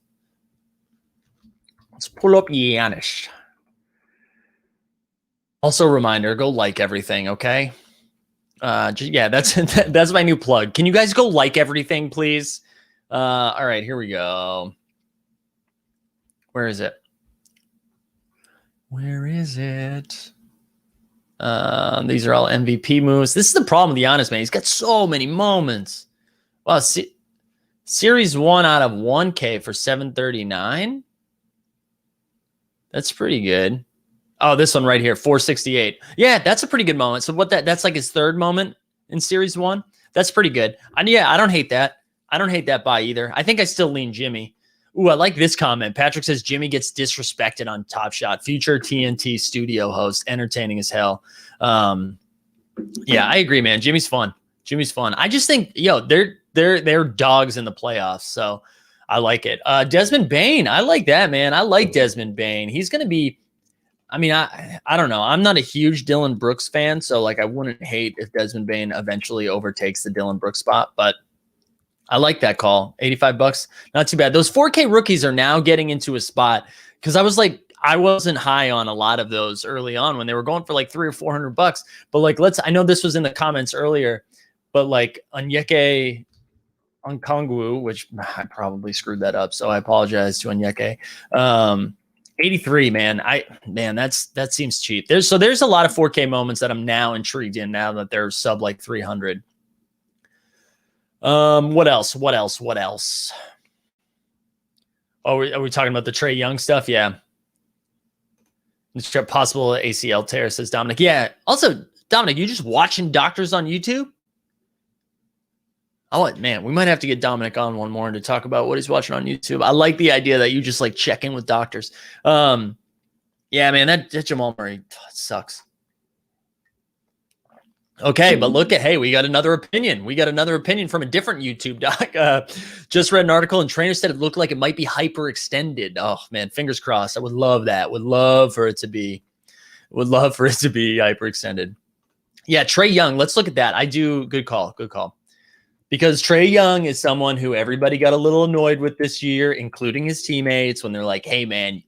Speaker 1: Also, reminder, go like everything, okay? That's my new plug. Can you guys go like everything, please? All right, here we go. Where is it? These are all MVP moves. This is the problem with Giannis, man. He's got so many moments. Wow, Series 1 out of 1K for 739. That's pretty good. Oh, this one right here, 468. Yeah, that's a pretty good moment. So that's like his third moment in Series 1. That's pretty good. And yeah, I don't hate that. I don't hate that buy either. I think I still lean Jimmy. Ooh, I like this comment. Patrick says Jimmy gets disrespected on Top Shot. Future TNT studio host, entertaining as hell. Yeah, I agree, man. Jimmy's fun. I just think, they're dogs in the playoffs, so I like it. Desmond Bane, I like that, man. I like Desmond Bane. He's going to be, I don't know. I'm not a huge Dylan Brooks fan, so like I wouldn't hate if Desmond Bane eventually overtakes the Dylan Brooks spot, but I like that call. $85, not too bad. Those 4K rookies are now getting into a spot because I wasn't high on a lot of those early on when they were going for like $300 or $400. But like, I know this was in the comments earlier, but like Onyeka Okongwu, which I probably screwed that up, so I apologize to Onyeka. 83, man. That seems cheap. There's a lot of 4K moments that I'm now intrigued in now that they're sub like 300. What else? Oh, are we talking about the Trae Young stuff? Yeah. It's a possible ACL tear, says Dominic. Yeah. Also, Dominic, you just watching doctors on YouTube? Oh, man, we might have to get Dominic on one more to talk about what he's watching on YouTube. I like the idea that you just like check in with doctors. Yeah, man, that Jamal Murray sucks. Okay, but look at, hey, we got another opinion. We got another opinion from a different YouTube doc. Just read an article and trainer said it looked like it might be hyperextended. Oh man, fingers crossed. I would love that. Would love for it to be hyperextended. Yeah, Trae Young. Let's look at that. I do. Good call. Good call. Because Trae Young is someone who everybody got a little annoyed with this year, including his teammates, when they're like, hey man,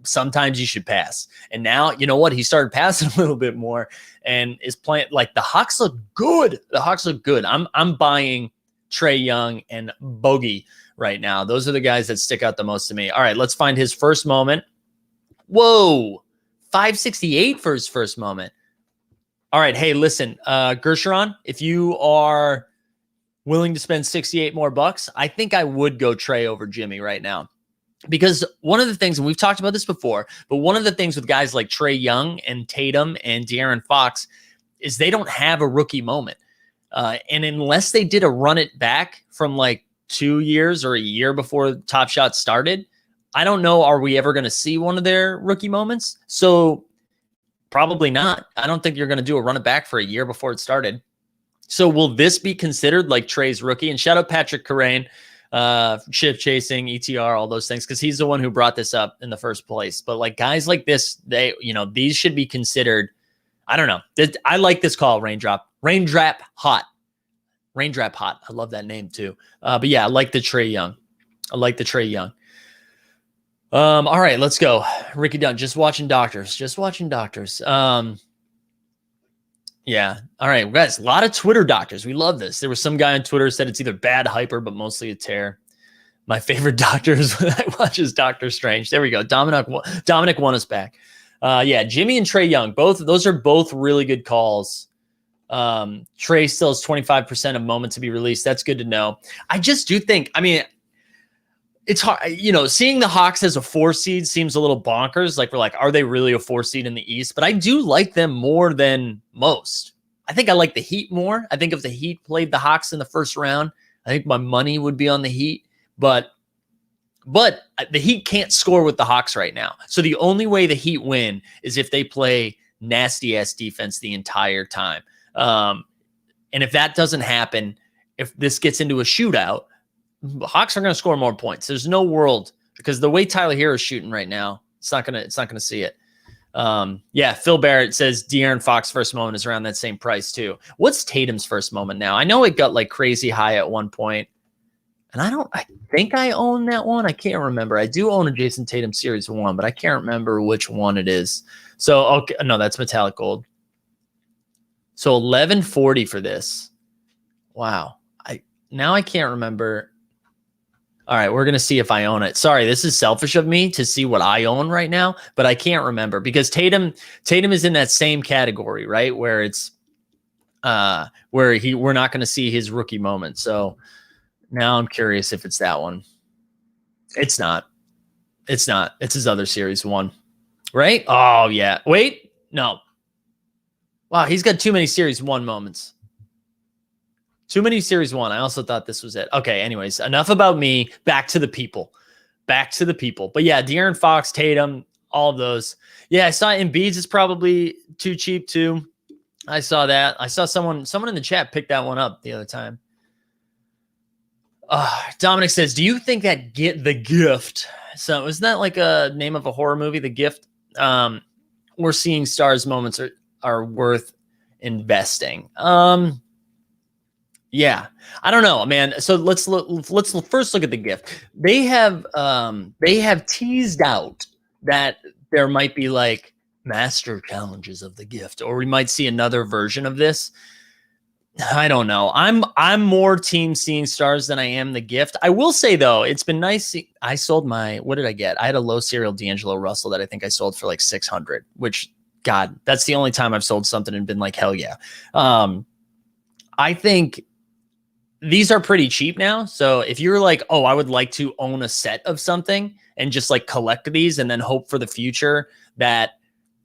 Speaker 1: sometimes you should pass. And now, you know what? He started passing a little bit more and is playing like the Hawks look good. The Hawks look good. I'm buying Trae Young and Bogey right now. Those are the guys that stick out the most to me. All right, let's find his first moment. Whoa, 568 for his first moment. All right, hey, listen, Gershon, if you are willing to spend 68 more bucks, I think I would go Trae over Jimmy right now. Because one of the things, and we've talked about this before, but one of the things with guys like Trae Young and Tatum and De'Aaron Fox is they don't have a rookie moment. And unless they did a run it back from like 2 years or a year before Top Shot started, I don't know, are we ever going to see one of their rookie moments? So probably not. I don't think you're going to do a run it back for a year before it started. So will this be considered like Trae's rookie? And shout out Patrick Corain, chip chasing, ETR, all those things, because he's the one who brought this up in the first place. But like guys like this, they, you know, these should be considered. I don't know. I like this call, Raindrop Hot. Raindrop Hot. I love that name too. But yeah, I like the Trae Young. All right, let's go. Ricky Dunn, just watching doctors. Yeah. All right, guys, a lot of Twitter doctors. We love this. There was some guy on Twitter who said it's either bad hyper, but mostly a tear. My favorite doctor is when I watch is Doctor Strange. There we go. Dominic won us back. Yeah, Jimmy and Trae Young, those are both really good calls. Trae still has 25% of moments to be released. That's good to know. I just do think, I mean, it's hard, you know, seeing the Hawks as a 4 seed seems a little bonkers. Like, we're like, are they really a 4 seed in the East? But I do like them more than most. I think I like the Heat more. I think if the Heat played the Hawks in the first round, I think my money would be on the Heat. But the Heat can't score with the Hawks right now. So the only way the Heat win is if they play nasty-ass defense the entire time. And if that doesn't happen, if this gets into a shootout, the Hawks are going to score more points. There's no world, because the way Tyler Hero is shooting right now, it's not going to see it. Yeah, Phil Barrett says De'Aaron Fox first moment is around that same price too. What's Tatum's first moment now? I know it got like crazy high at one point, and I think I own that one. I can't remember. I do own a Jason Tatum Series 1, but I can't remember which one it is. So, okay, no, that's metallic gold. So 1140 for this. Wow. Now I can't remember. All right, we're going to see if I own it. Sorry, this is selfish of me to see what I own right now, but I can't remember because Tatum is in that same category, right? Where it's we're not going to see his rookie moment. So now I'm curious if it's that one. It's not. It's his other Series 1, right? Oh, yeah. Wait, no. Wow, he's got too many Series 1 moments. Too many Series 1. I also thought this was it. Okay, anyways, enough about me. Back to the people. But yeah, De'Aaron Fox, Tatum, all of those. Yeah, I saw Embiid's is probably too cheap too. I saw that. I saw someone in the chat pick that one up the other time. Dominic says, do you think that The Gift? So isn't that like a name of a horror movie, The Gift? We're seeing stars moments are worth investing. Yeah, I don't know, man. So let's first look at The Gift. They have teased out that there might be like master challenges of The Gift, or we might see another version of this. I don't know. I'm more team Seeing Stars than I am The Gift. I will say though, it's been nice. I sold what did I get? I had a low serial D'Angelo Russell that I think I sold for like 600, which, God, that's the only time I've sold something and been like, hell yeah. I think these are pretty cheap now. So if you're like, oh, I would like to own a set of something and just like collect these and then hope for the future that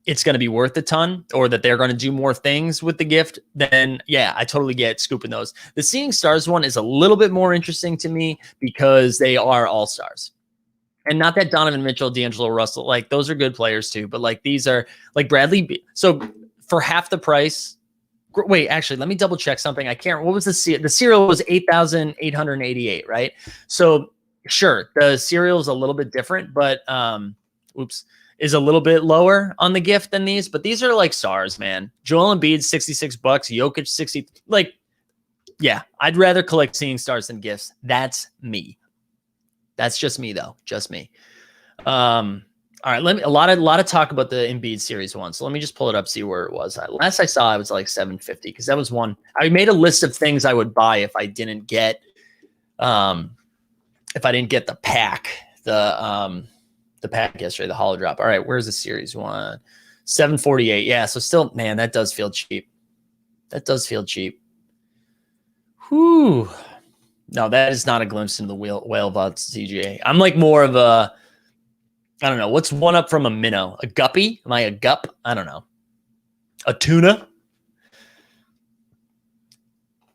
Speaker 1: it's going to be worth a ton or that they're going to do more things with the gift, then yeah, I totally get scooping those. The Seeing Stars one is a little bit more interesting to me because they are all-stars. And not that Donovan Mitchell, D'Angelo Russell, like those are good players too, but like these are like Bradley. So for half the price, wait, actually, let me double check something. I can't. What was the serial was 8,888, right? So sure, the serial is a little bit different, but is a little bit lower on the gift than these. But these are like stars, man. Joel Embiid, $66, Jokic, 60. Like, yeah, I'd rather collect Seeing Stars than gifts. That's me. That's just me, though. Just me. All right. A lot of talk about the Embiid series one. So let me just pull it up, see where it was. Last I saw, it was like 750 because that was one. I made a list of things I would buy if I didn't get, the pack, the pack yesterday, the holo drop. All right, where's the series one? 748. Yeah. So still, man, that does feel cheap. That does feel cheap. Whew. No, that is not a glimpse into the whale vaults CGA. I'm like more of a, I don't know. What's one up from a minnow? A guppy? Am I a gup? I don't know. A tuna?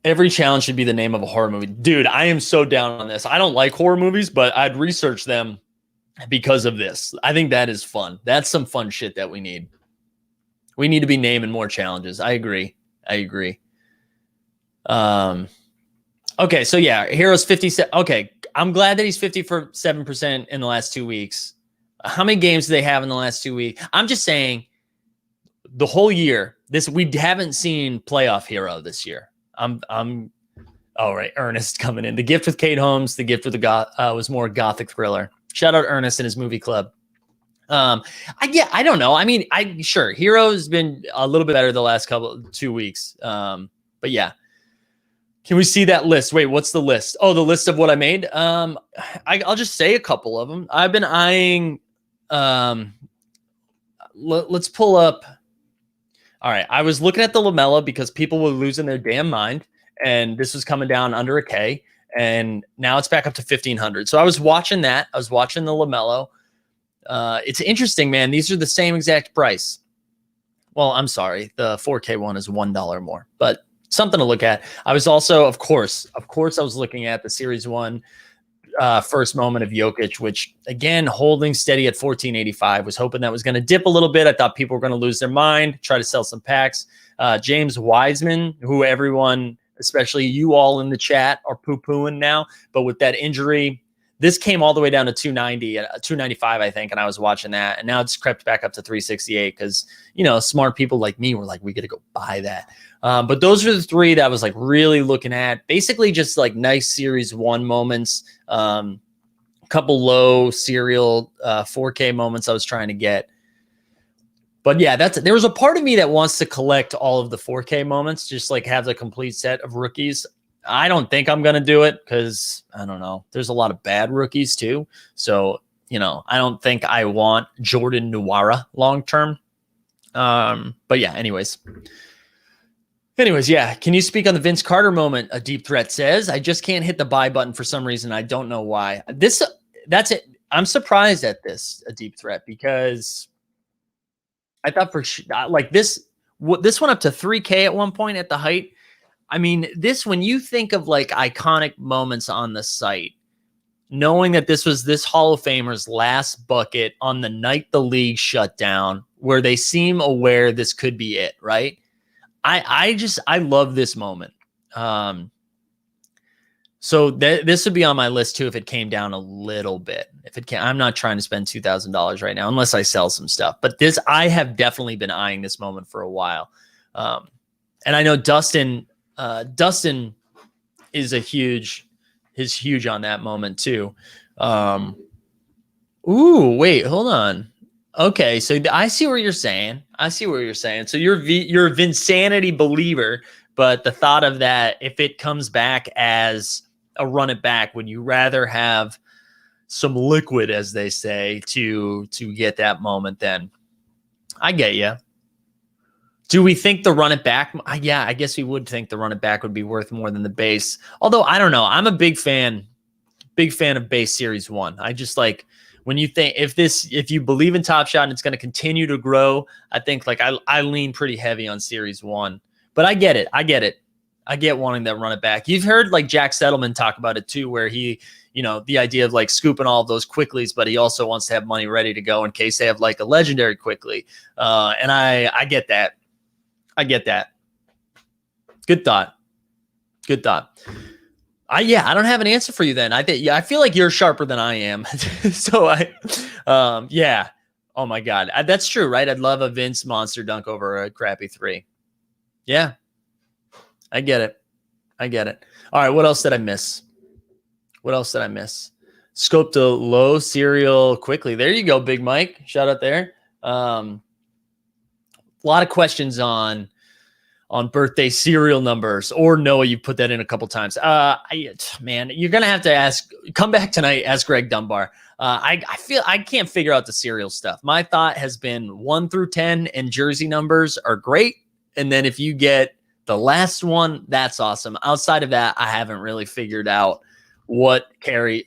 Speaker 1: Every challenge should be the name of a horror movie. Dude, I am so down on this. I don't like horror movies, but I'd research them because of this. I think that is fun. That's some fun shit that we need. We need to be naming more challenges. I agree. Okay, so yeah, Hero's 57. Okay, I'm glad that he's 57% in the last 2 weeks. How many games do they have in the last 2 weeks? I'm just saying the whole year, we haven't seen playoff Hero this year. All right, Ernest coming in. The gift with Kate Holmes, the gift with the was more gothic thriller. Shout out Ernest and his movie club. I don't know. I mean, sure, Hero's been a little bit better the last 2 weeks. But yeah. Can we see that list? Wait, what's the list? Oh, the list of what I made. I'll just say a couple of them. I've been eyeing. Let's pull up. All right, I was looking at the LaMelo because people were losing their damn mind, and this was coming down under a K, and now it's back up to 1,500. So I was watching that. I was watching the LaMelo. It's interesting, man. These are the same exact price. Well, I'm sorry. The 4K one is $1 more, but something to look at. I was also, of course, I was looking at the series one first moment of Jokic, which again, holding steady at 1485. Was hoping that was going to dip a little bit. I thought people were going to lose their mind, try to sell some packs. James Wiseman, who everyone, especially you all in the chat, are poo-pooing now, but with that injury, this came all the way down to 295, I think, and I was watching that, and now it's crept back up to 368 because, smart people like me were like, we got to go buy that. But those are the three that I was like really looking at. Basically, just like nice series one moments, a couple low serial 4K moments I was trying to get. But yeah, there was a part of me that wants to collect all of the 4K moments, just like have the complete set of rookies. I don't think I'm going to do it because I don't know. There's a lot of bad rookies too. So, I don't think I want Jordan Nwora long term. But yeah, anyways, yeah. Can you speak on the Vince Carter moment? A Deep Threat says, I just can't hit the buy button for some reason. I don't know why. That's it. I'm surprised at this, A Deep Threat, because I thought like this went up to 3K at one point at the height. I mean, when you think of like iconic moments on the site, knowing that this was this Hall of Famer's last bucket on the night the league shut down, where they seem aware this could be it, right? I love this moment. So this would be on my list too if it came down a little bit. I'm not trying to spend $2,000 right now unless I sell some stuff. But I have definitely been eyeing this moment for a while, and I know Dustin is huge on that moment too. Ooh, wait, hold on. Okay, so I see what you're saying. So you're a Vinsanity believer, but the thought of that, if it comes back as a run it back, would you rather have some liquid, as they say, to get that moment? Then I get you. Do we think the run it back? Yeah, I guess we would think the run it back would be worth more than the base. Although I don't know. I'm a big fan of base series 1. I just like when you think if you believe in Top Shot and it's going to continue to grow, I think like I lean pretty heavy on series 1. But I get it. I get wanting that run it back. You've heard like Jack Settleman talk about it too, where he, the idea of like scooping all of those quicklies, but he also wants to have money ready to go in case they have like a legendary quickly. And I get that. I get that. Good thought. I don't have an answer for you then. I feel like you're sharper than I am. So yeah. Oh my God. That's true, right? I'd love a Vince monster dunk over a crappy 3. Yeah. I get it. All right. What else did I miss? Scoped a low serial quickly. There you go, Big Mike. Shout out there. A lot of questions on birthday serial numbers, or Noah, you put that in a couple times. Man, you're going to have to come back tonight, ask Greg Dunbar. I feel I can't figure out the serial stuff. My thought has been 1 through 10 and jersey numbers are great. And then if you get the last one, that's awesome. Outside of that, I haven't really figured out what carries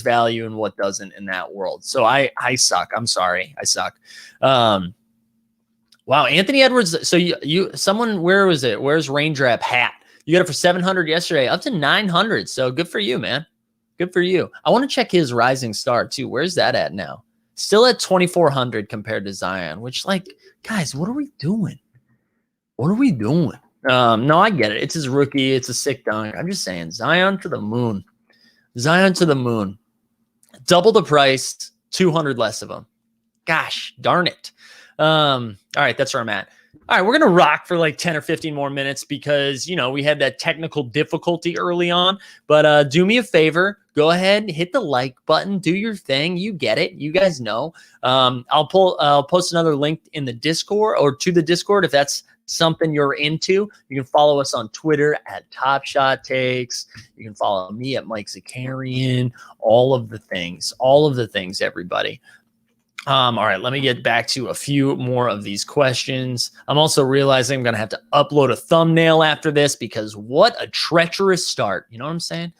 Speaker 1: value and what doesn't in that world. So I suck. I'm sorry. I suck. Wow, Anthony Edwards. So where was it? Where's Raindrop hat? You got it for 700 yesterday, up to 900. So good for you, man. Good for you. I want to check his Rising Star too. Where's that at now? Still at 2,400 compared to Zion, which like, guys, what are we doing? No, I get it. It's his rookie. It's a sick dunk. I'm just saying, Zion to the moon. Double the price, 200 less of them. Gosh, darn it. All right, that's where I'm at. All right, we're going to rock for like 10 or 15 more minutes because, we had that technical difficulty early on. But do me a favor. Go ahead, hit the like button. Do your thing. You get it. You guys know. I'll post another link in the Discord or to the Discord if that's something you're into. You can follow us on Twitter at Top Shot Takes. You can follow me at Mike Zakarian. All of the things, everybody. All right, let me get back to a few more of these questions. I'm also realizing I'm going to have to upload a thumbnail after this because what a treacherous start. You know what I'm saying?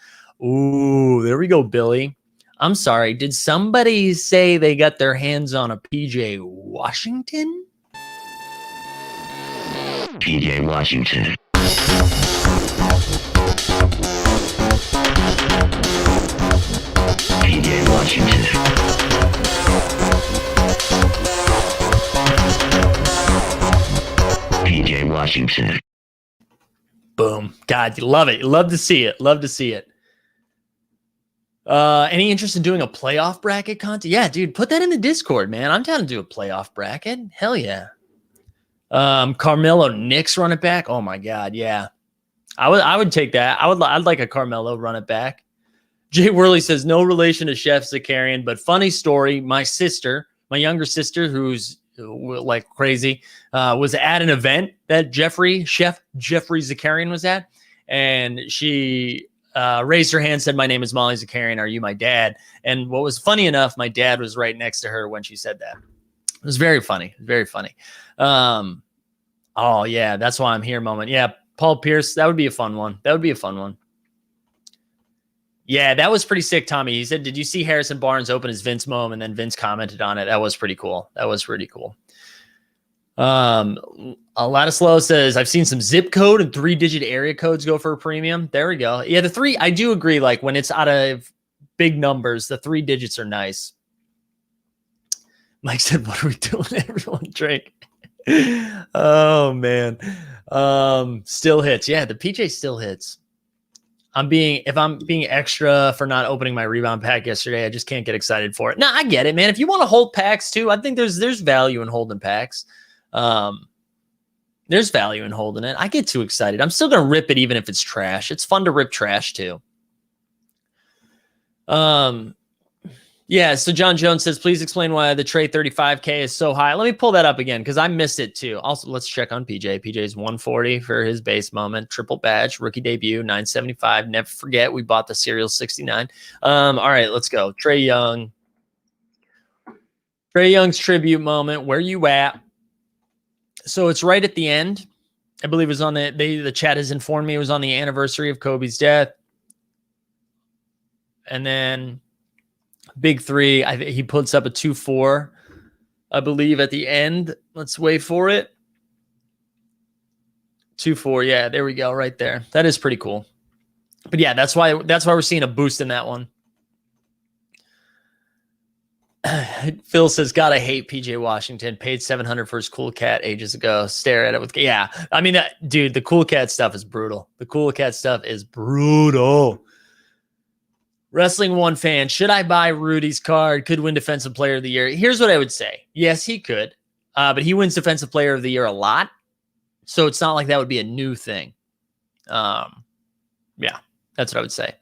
Speaker 1: Ooh, there we go, Billy. I'm sorry. Did somebody say they got their hands on a PJ Washington? PJ Washington. PJ Washington. PJ Washington. Boom. God, you love it. You love to see it. Any interest in doing a playoff bracket content? Yeah, dude, put that in the Discord, man. I'm down to do a playoff bracket. Hell yeah. Carmelo Knicks run it back. Oh my God. Yeah. I would take that. I'd like a Carmelo run it back. Jay Worley says, no relation to Chef Zakarian, but funny story. My younger sister, who's like crazy, was at an event that Chef Jeffrey Zakarian was at. And she raised her hand, said, my name is Molly Zakarian. Are you my dad? And what was funny enough, my dad was right next to her when she said that. It was very funny. Oh yeah, that's why I'm here moment. Yeah. Paul Pierce. That would be a fun one. Yeah, that was pretty sick, Tommy. He said, did you see Harrison Barnes open his Vince mom? And then Vince commented on it. That was pretty cool. Ladislaw says, I've seen some zip code and 3-digit area codes go for a premium. There we go. Yeah, the 3, I do agree. Like when it's out of big numbers, the 3 digits are nice. Mike said, what are we doing? Everyone drink. Oh, man. Still hits. Yeah, the PJ still hits. If I'm being extra for not opening my rebound pack yesterday, I just can't get excited for it. No, I get it, man. If you want to hold packs too, I think there's value in holding packs. There's value in holding it. I get too excited. I'm still going to rip it even if it's trash. It's fun to rip trash too. Yeah, so John Jones says, please explain why the trade 35K is so high. Let me pull that up again because I missed it too. Also, let's check on PJ. PJ's 140 for his base moment. Triple badge, rookie debut, 975. Never forget, we bought the Serial 69. All right, let's go. Trae Young. Trae Young's tribute moment. Where you at? So it's right at the end. I believe it was on the chat has informed me it was on the anniversary of Kobe's death. And then big three, he puts up a 2-4, I believe, at the end. Let's wait for it. 2-4. Yeah, there we go, right there. That is pretty cool. But yeah, that's why we're seeing a boost in that one. Phil says, gotta hate PJ Washington. Paid $700 for his Cool Cat ages ago. Stare at it with, yeah. I mean, dude, the Cool Cat stuff is brutal. The Cool Cat stuff is brutal. Wrestling One fan, should I buy Rudy's card? Could win Defensive Player of the Year. Here's what I would say. Yes, he could, but he wins Defensive Player of the Year a lot, so it's not like that would be a new thing. Yeah, that's what I would say.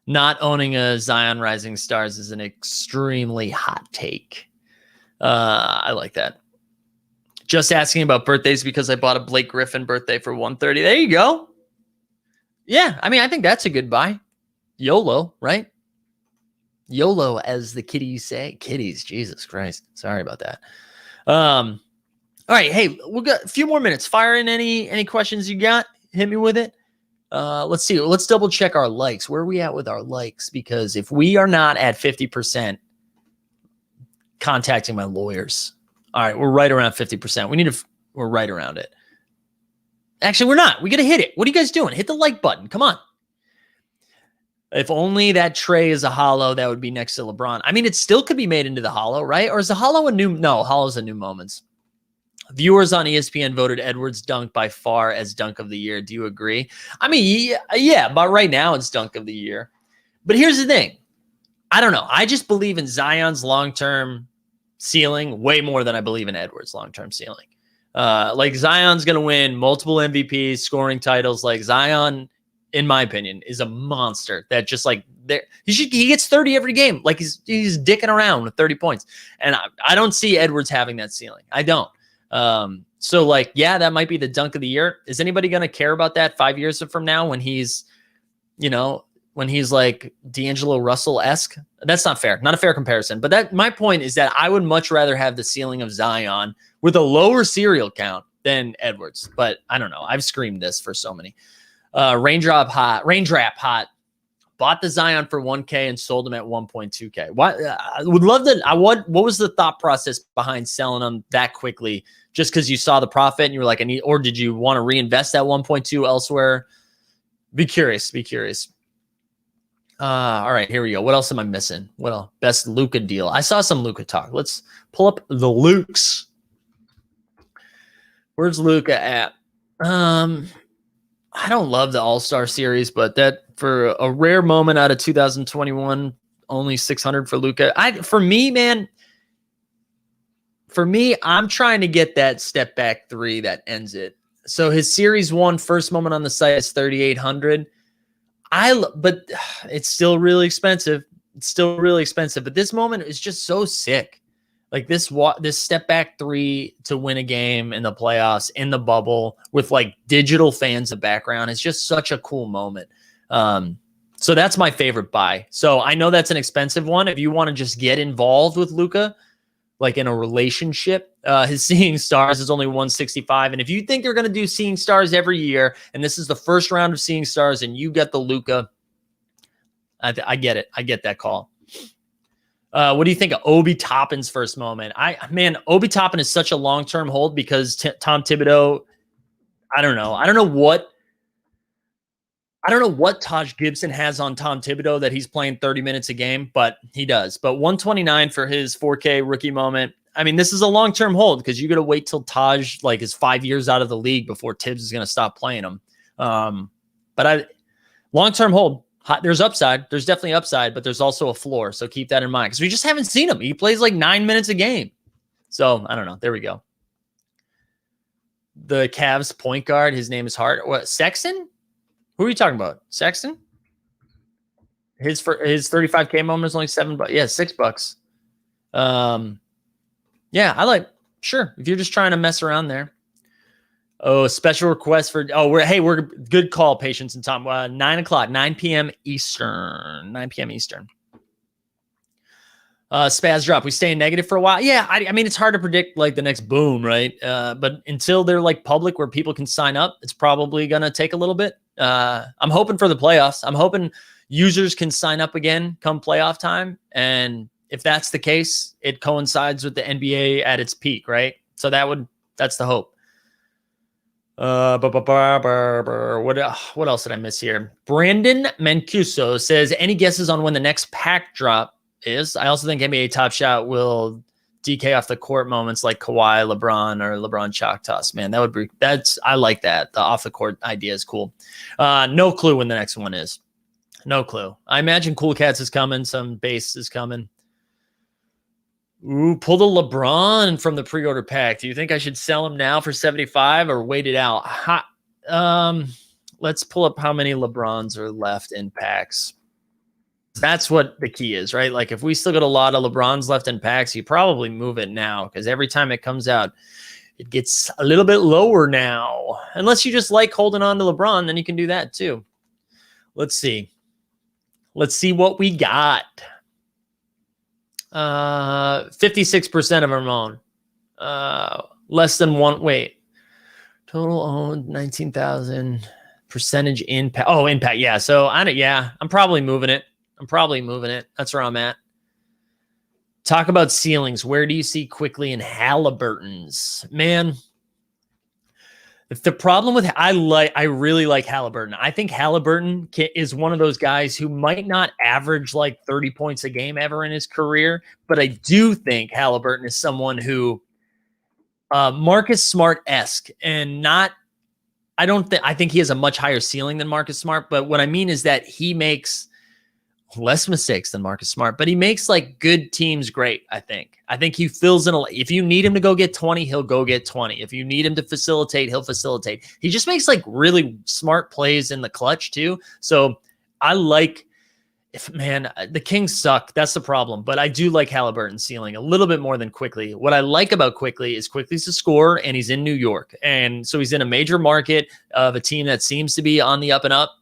Speaker 1: Not owning a Zion Rising Stars is an extremely hot take. I like that. Just asking about birthdays because I bought a Blake Griffin birthday for $130. There you go. Yeah, I mean, I think that's a good buy. YOLO, right? YOLO, as the kiddies say. Kiddies, Jesus Christ. Sorry about that. All right, hey, we've got a few more minutes. Fire in any questions you got. Hit me with it. Let's see. Let's double check our likes. Where are we at with our likes? Because if we are not at 50%, contacting my lawyers. All right, we're right around 50%. We're right around it. Actually, we're not. We got to hit it. What are you guys doing? Hit the like button. Come on. If only that tray is a holo, that would be next to LeBron. I mean, it still could be made into the holo, right? Or is the holo a new? No, holo's a new moments. Viewers on ESPN voted Edwards' dunk by far as dunk of the year. Do you agree? I mean, yeah, but right now it's dunk of the year. But here's the thing. I don't know. I just believe in Zion's long-term ceiling way more than I believe in Edwards' long-term ceiling. Like Zion's going to win multiple MVPs, scoring titles. Like Zion, in my opinion, is a monster that just like there. He gets 30 every game. Like he's dicking around with 30 points. And I don't see Edwards having that ceiling. I don't. So like, yeah, that might be the dunk of the year. Is anybody going to care about that 5 years from now when he's, when he's like D'Angelo Russell-esque? That's not fair. Not a fair comparison. But my point is that I would much rather have the ceiling of Zion with a lower serial count than Edwards. But I don't know. I've screamed this for so many. Raindrop hot. Bought the Zion for $1K and sold him at $1.2K. What? I would love that. What was the thought process behind selling them that quickly? Just because you saw the profit and you were like, or did you want to reinvest that 1.2 elsewhere? Be curious. All right, here we go. What else am I missing? Well, best Luka deal. I saw some Luka talk. Let's pull up the Lukes. Where's Luka at? I don't love the All-Star series, but that for a rare moment out of 2021, only 600 for Luka. For me, I'm trying to get that step back three that ends it. So his series one first moment on the site is 3,800. But it's still really expensive. But this moment is just so sick. Like this step back three to win a game in the playoffs in the bubble with like digital fans in the background is just such a cool moment. So that's my favorite buy. So I know that's an expensive one. If you want to just get involved with Luka, like in a relationship, his Seeing Stars is only 165. And if you think they're going to do Seeing Stars every year, and this is the first round of Seeing Stars, and you get the Luka, I get it. I get that call. What do you think of Obi Toppin's first moment? Obi Toppin is such a long-term hold because Tom Thibodeau, I don't know what Taj Gibson has on Tom Thibodeau that he's playing 30 minutes a game, but he does. But 129 for his 4K rookie moment. I mean, this is a long-term hold because you got to wait till Taj like is 5 years out of the league before Tibbs is going to stop playing him. But long-term hold. There's upside. There's definitely upside, but there's also a floor. So keep that in mind because we just haven't seen him. He plays like 9 minutes a game. So I don't know. There we go. The Cavs point guard. His name is Hart. What? Sexton? Who are you talking about? Sexton? His 35K moment is only $7. Yeah, $6. Yeah, sure. If you're just trying to mess around there. Oh, special request for, we're good call, Patience and Tom. 9 o'clock, 9 p.m. Eastern. 9 p.m. Eastern. Spaz drop. We stay in negative for a while. Yeah, I mean, it's hard to predict like the next boom, right? But until they're like public where people can sign up, it's probably gonna take a little bit. I'm hoping for the playoffs. I'm hoping users can sign up again come playoff time, and if that's the case, it coincides with the NBA at its peak, right? So that's the hope. What else did I miss here? Brandon Mancuso says, any guesses on when the next pack drop is? I also think NBA Top Shot will DK off the court moments like Kawhi, LeBron, or LeBron chalk toss. Man, I like that. The off the court idea is cool. No clue when the next one is. No clue. I imagine Cool Cats is coming. Some base is coming. Ooh, pull the LeBron from the pre-order pack. Do you think I should sell him now for 75 or wait it out? Let's pull up how many LeBrons are left in packs. That's what the key is, right? Like if we still got a lot of LeBrons left in packs, you probably move it now because every time it comes out, it gets a little bit lower now. Unless you just like holding on to LeBron, then you can do that too. Let's see. Let's see what we got. 56% of them own. Less than one. Wait. Total owned 19,000. Percentage impact. Oh, impact. Yeah. So I'm probably moving it. That's where I'm at. Talk about ceilings. Where do you see Quickly and Halliburton's? Man, if the problem with I really like Halliburton. I think Halliburton is one of those guys who might not average like 30 points a game ever in his career, but I do think Halliburton is someone who Marcus Smart-esque and not. I think he has a much higher ceiling than Marcus Smart, but what I mean is that he makes less mistakes than Marcus Smart, but he makes like good teams great. I think he fills in if you need him to go get 20, he'll go get 20. If you need him to facilitate, he'll facilitate. He just makes like really smart plays in the clutch too. So I like the Kings suck. That's the problem. But I do like Halliburton's ceiling a little bit more than Quickly. What I like about Quickly is Quickly's a scorer and he's in New York. And so he's in a major market of a team that seems to be on the up and up.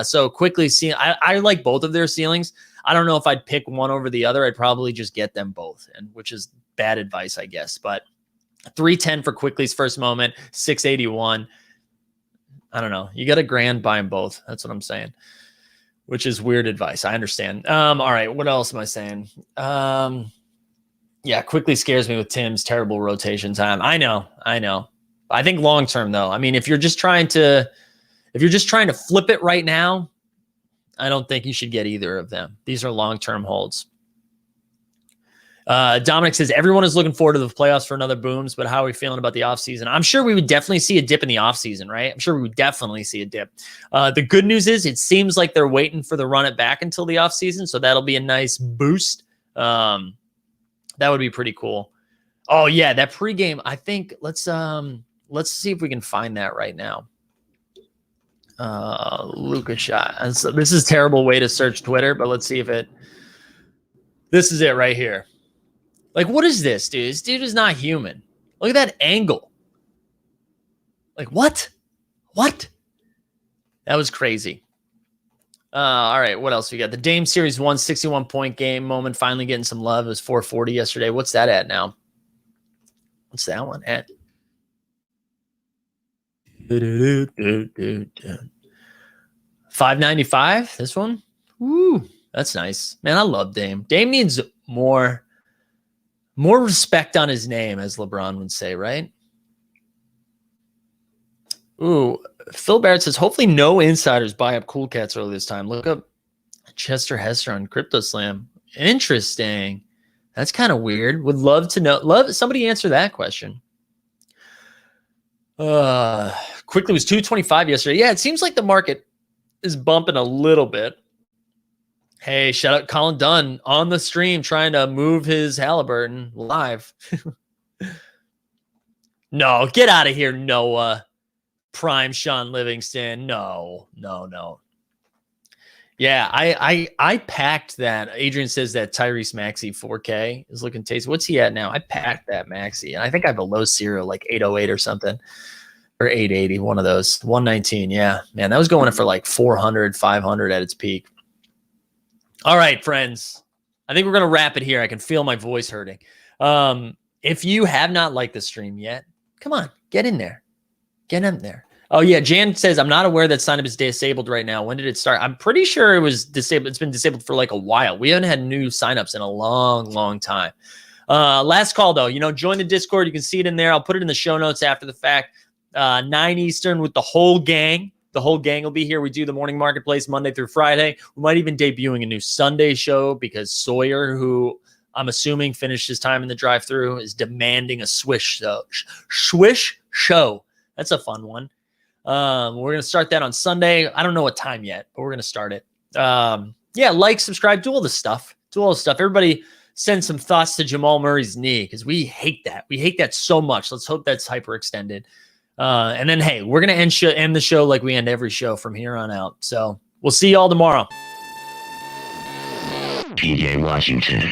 Speaker 1: So Quickly, I like both of their ceilings. I don't know if I'd pick one over the other. I'd probably just get them both, and which is bad advice, I guess. But 310 for Quickly's first moment, 681. I don't know. You got $1,000 buy them both. That's what I'm saying, which is weird advice. I understand. All right. What else am I saying? Yeah, Quickly scares me with Tim's terrible rotation time. I know. I think long-term though. I mean, if you're just trying to flip it right now, I don't think you should get either of them. These are long-term holds. Dominic says, everyone is looking forward to the playoffs for another booms, but how are we feeling about the offseason? I'm sure we would definitely see a dip in the offseason, right? I'm sure we would definitely see a dip. The good news is it seems like they're waiting for the run it back until the offseason, so that'll be a nice boost. That would be pretty cool. Oh, yeah, that pregame, I think, let's see if we can find that right now. Luka shot. And so this is a terrible way to search Twitter, but let's see if this is it right here. Like, what is this, dude? This dude is not human. Look at that angle. Like, what? That was crazy. All right, what else we got? The Dame Series 1 61-point game moment finally getting some love. It was 440 yesterday. What's that at now? What's that one at? 595. This one. Woo, that's nice, man. I love Dame. Dame needs more respect on his name, as LeBron would say, right? Ooh, Phil Barrett says, hopefully no insiders buy up Cool Cats early this time. Look up Chester Hester on Crypto Slam. Interesting. That's kind of weird. Would love to know. Somebody answer that question. Quickly was 225 yesterday. Yeah, it seems like the market is bumping a little bit. Hey, shout out Colin Dunn on the stream trying to move his Halliburton live. No, get out of here, Noah. Prime Sean Livingston. No. Yeah, I packed that. Adrian says that Tyrese Maxey 4K is looking tasty. What's he at now? I packed that Maxey, and I think I have a low serial, like 808 or something, or 880, one of those. 119, yeah. Man, that was going for like 400, 500 at its peak. All right, friends. I think we're going to wrap it here. I can feel my voice hurting. If you have not liked the stream yet, come on, get in there. Get in there. Oh, yeah. Jan says, I'm not aware that sign up is disabled right now. When did it start? I'm pretty sure it was disabled. It's been disabled for like a while. We haven't had new signups in a long, long time. Last call, though. Join the Discord. You can see it in there. I'll put it in the show notes after the fact. 9 Eastern with the whole gang. The whole gang will be here. We do the morning marketplace Monday through Friday. We might even debuting a new Sunday show because Sawyer, who I'm assuming finished his time in the drive-thru, is demanding a swish show. That's a fun one. We're going to start that on Sunday. I don't know what time yet, but we're going to start it. Like, subscribe, do all the stuff. Everybody send some thoughts to Jamal Murray's knee because we hate that. We hate that so much. Let's hope that's hyperextended. And then, hey, we're going to end the show like we end every show from here on out. So we'll see y'all tomorrow. PJ Washington.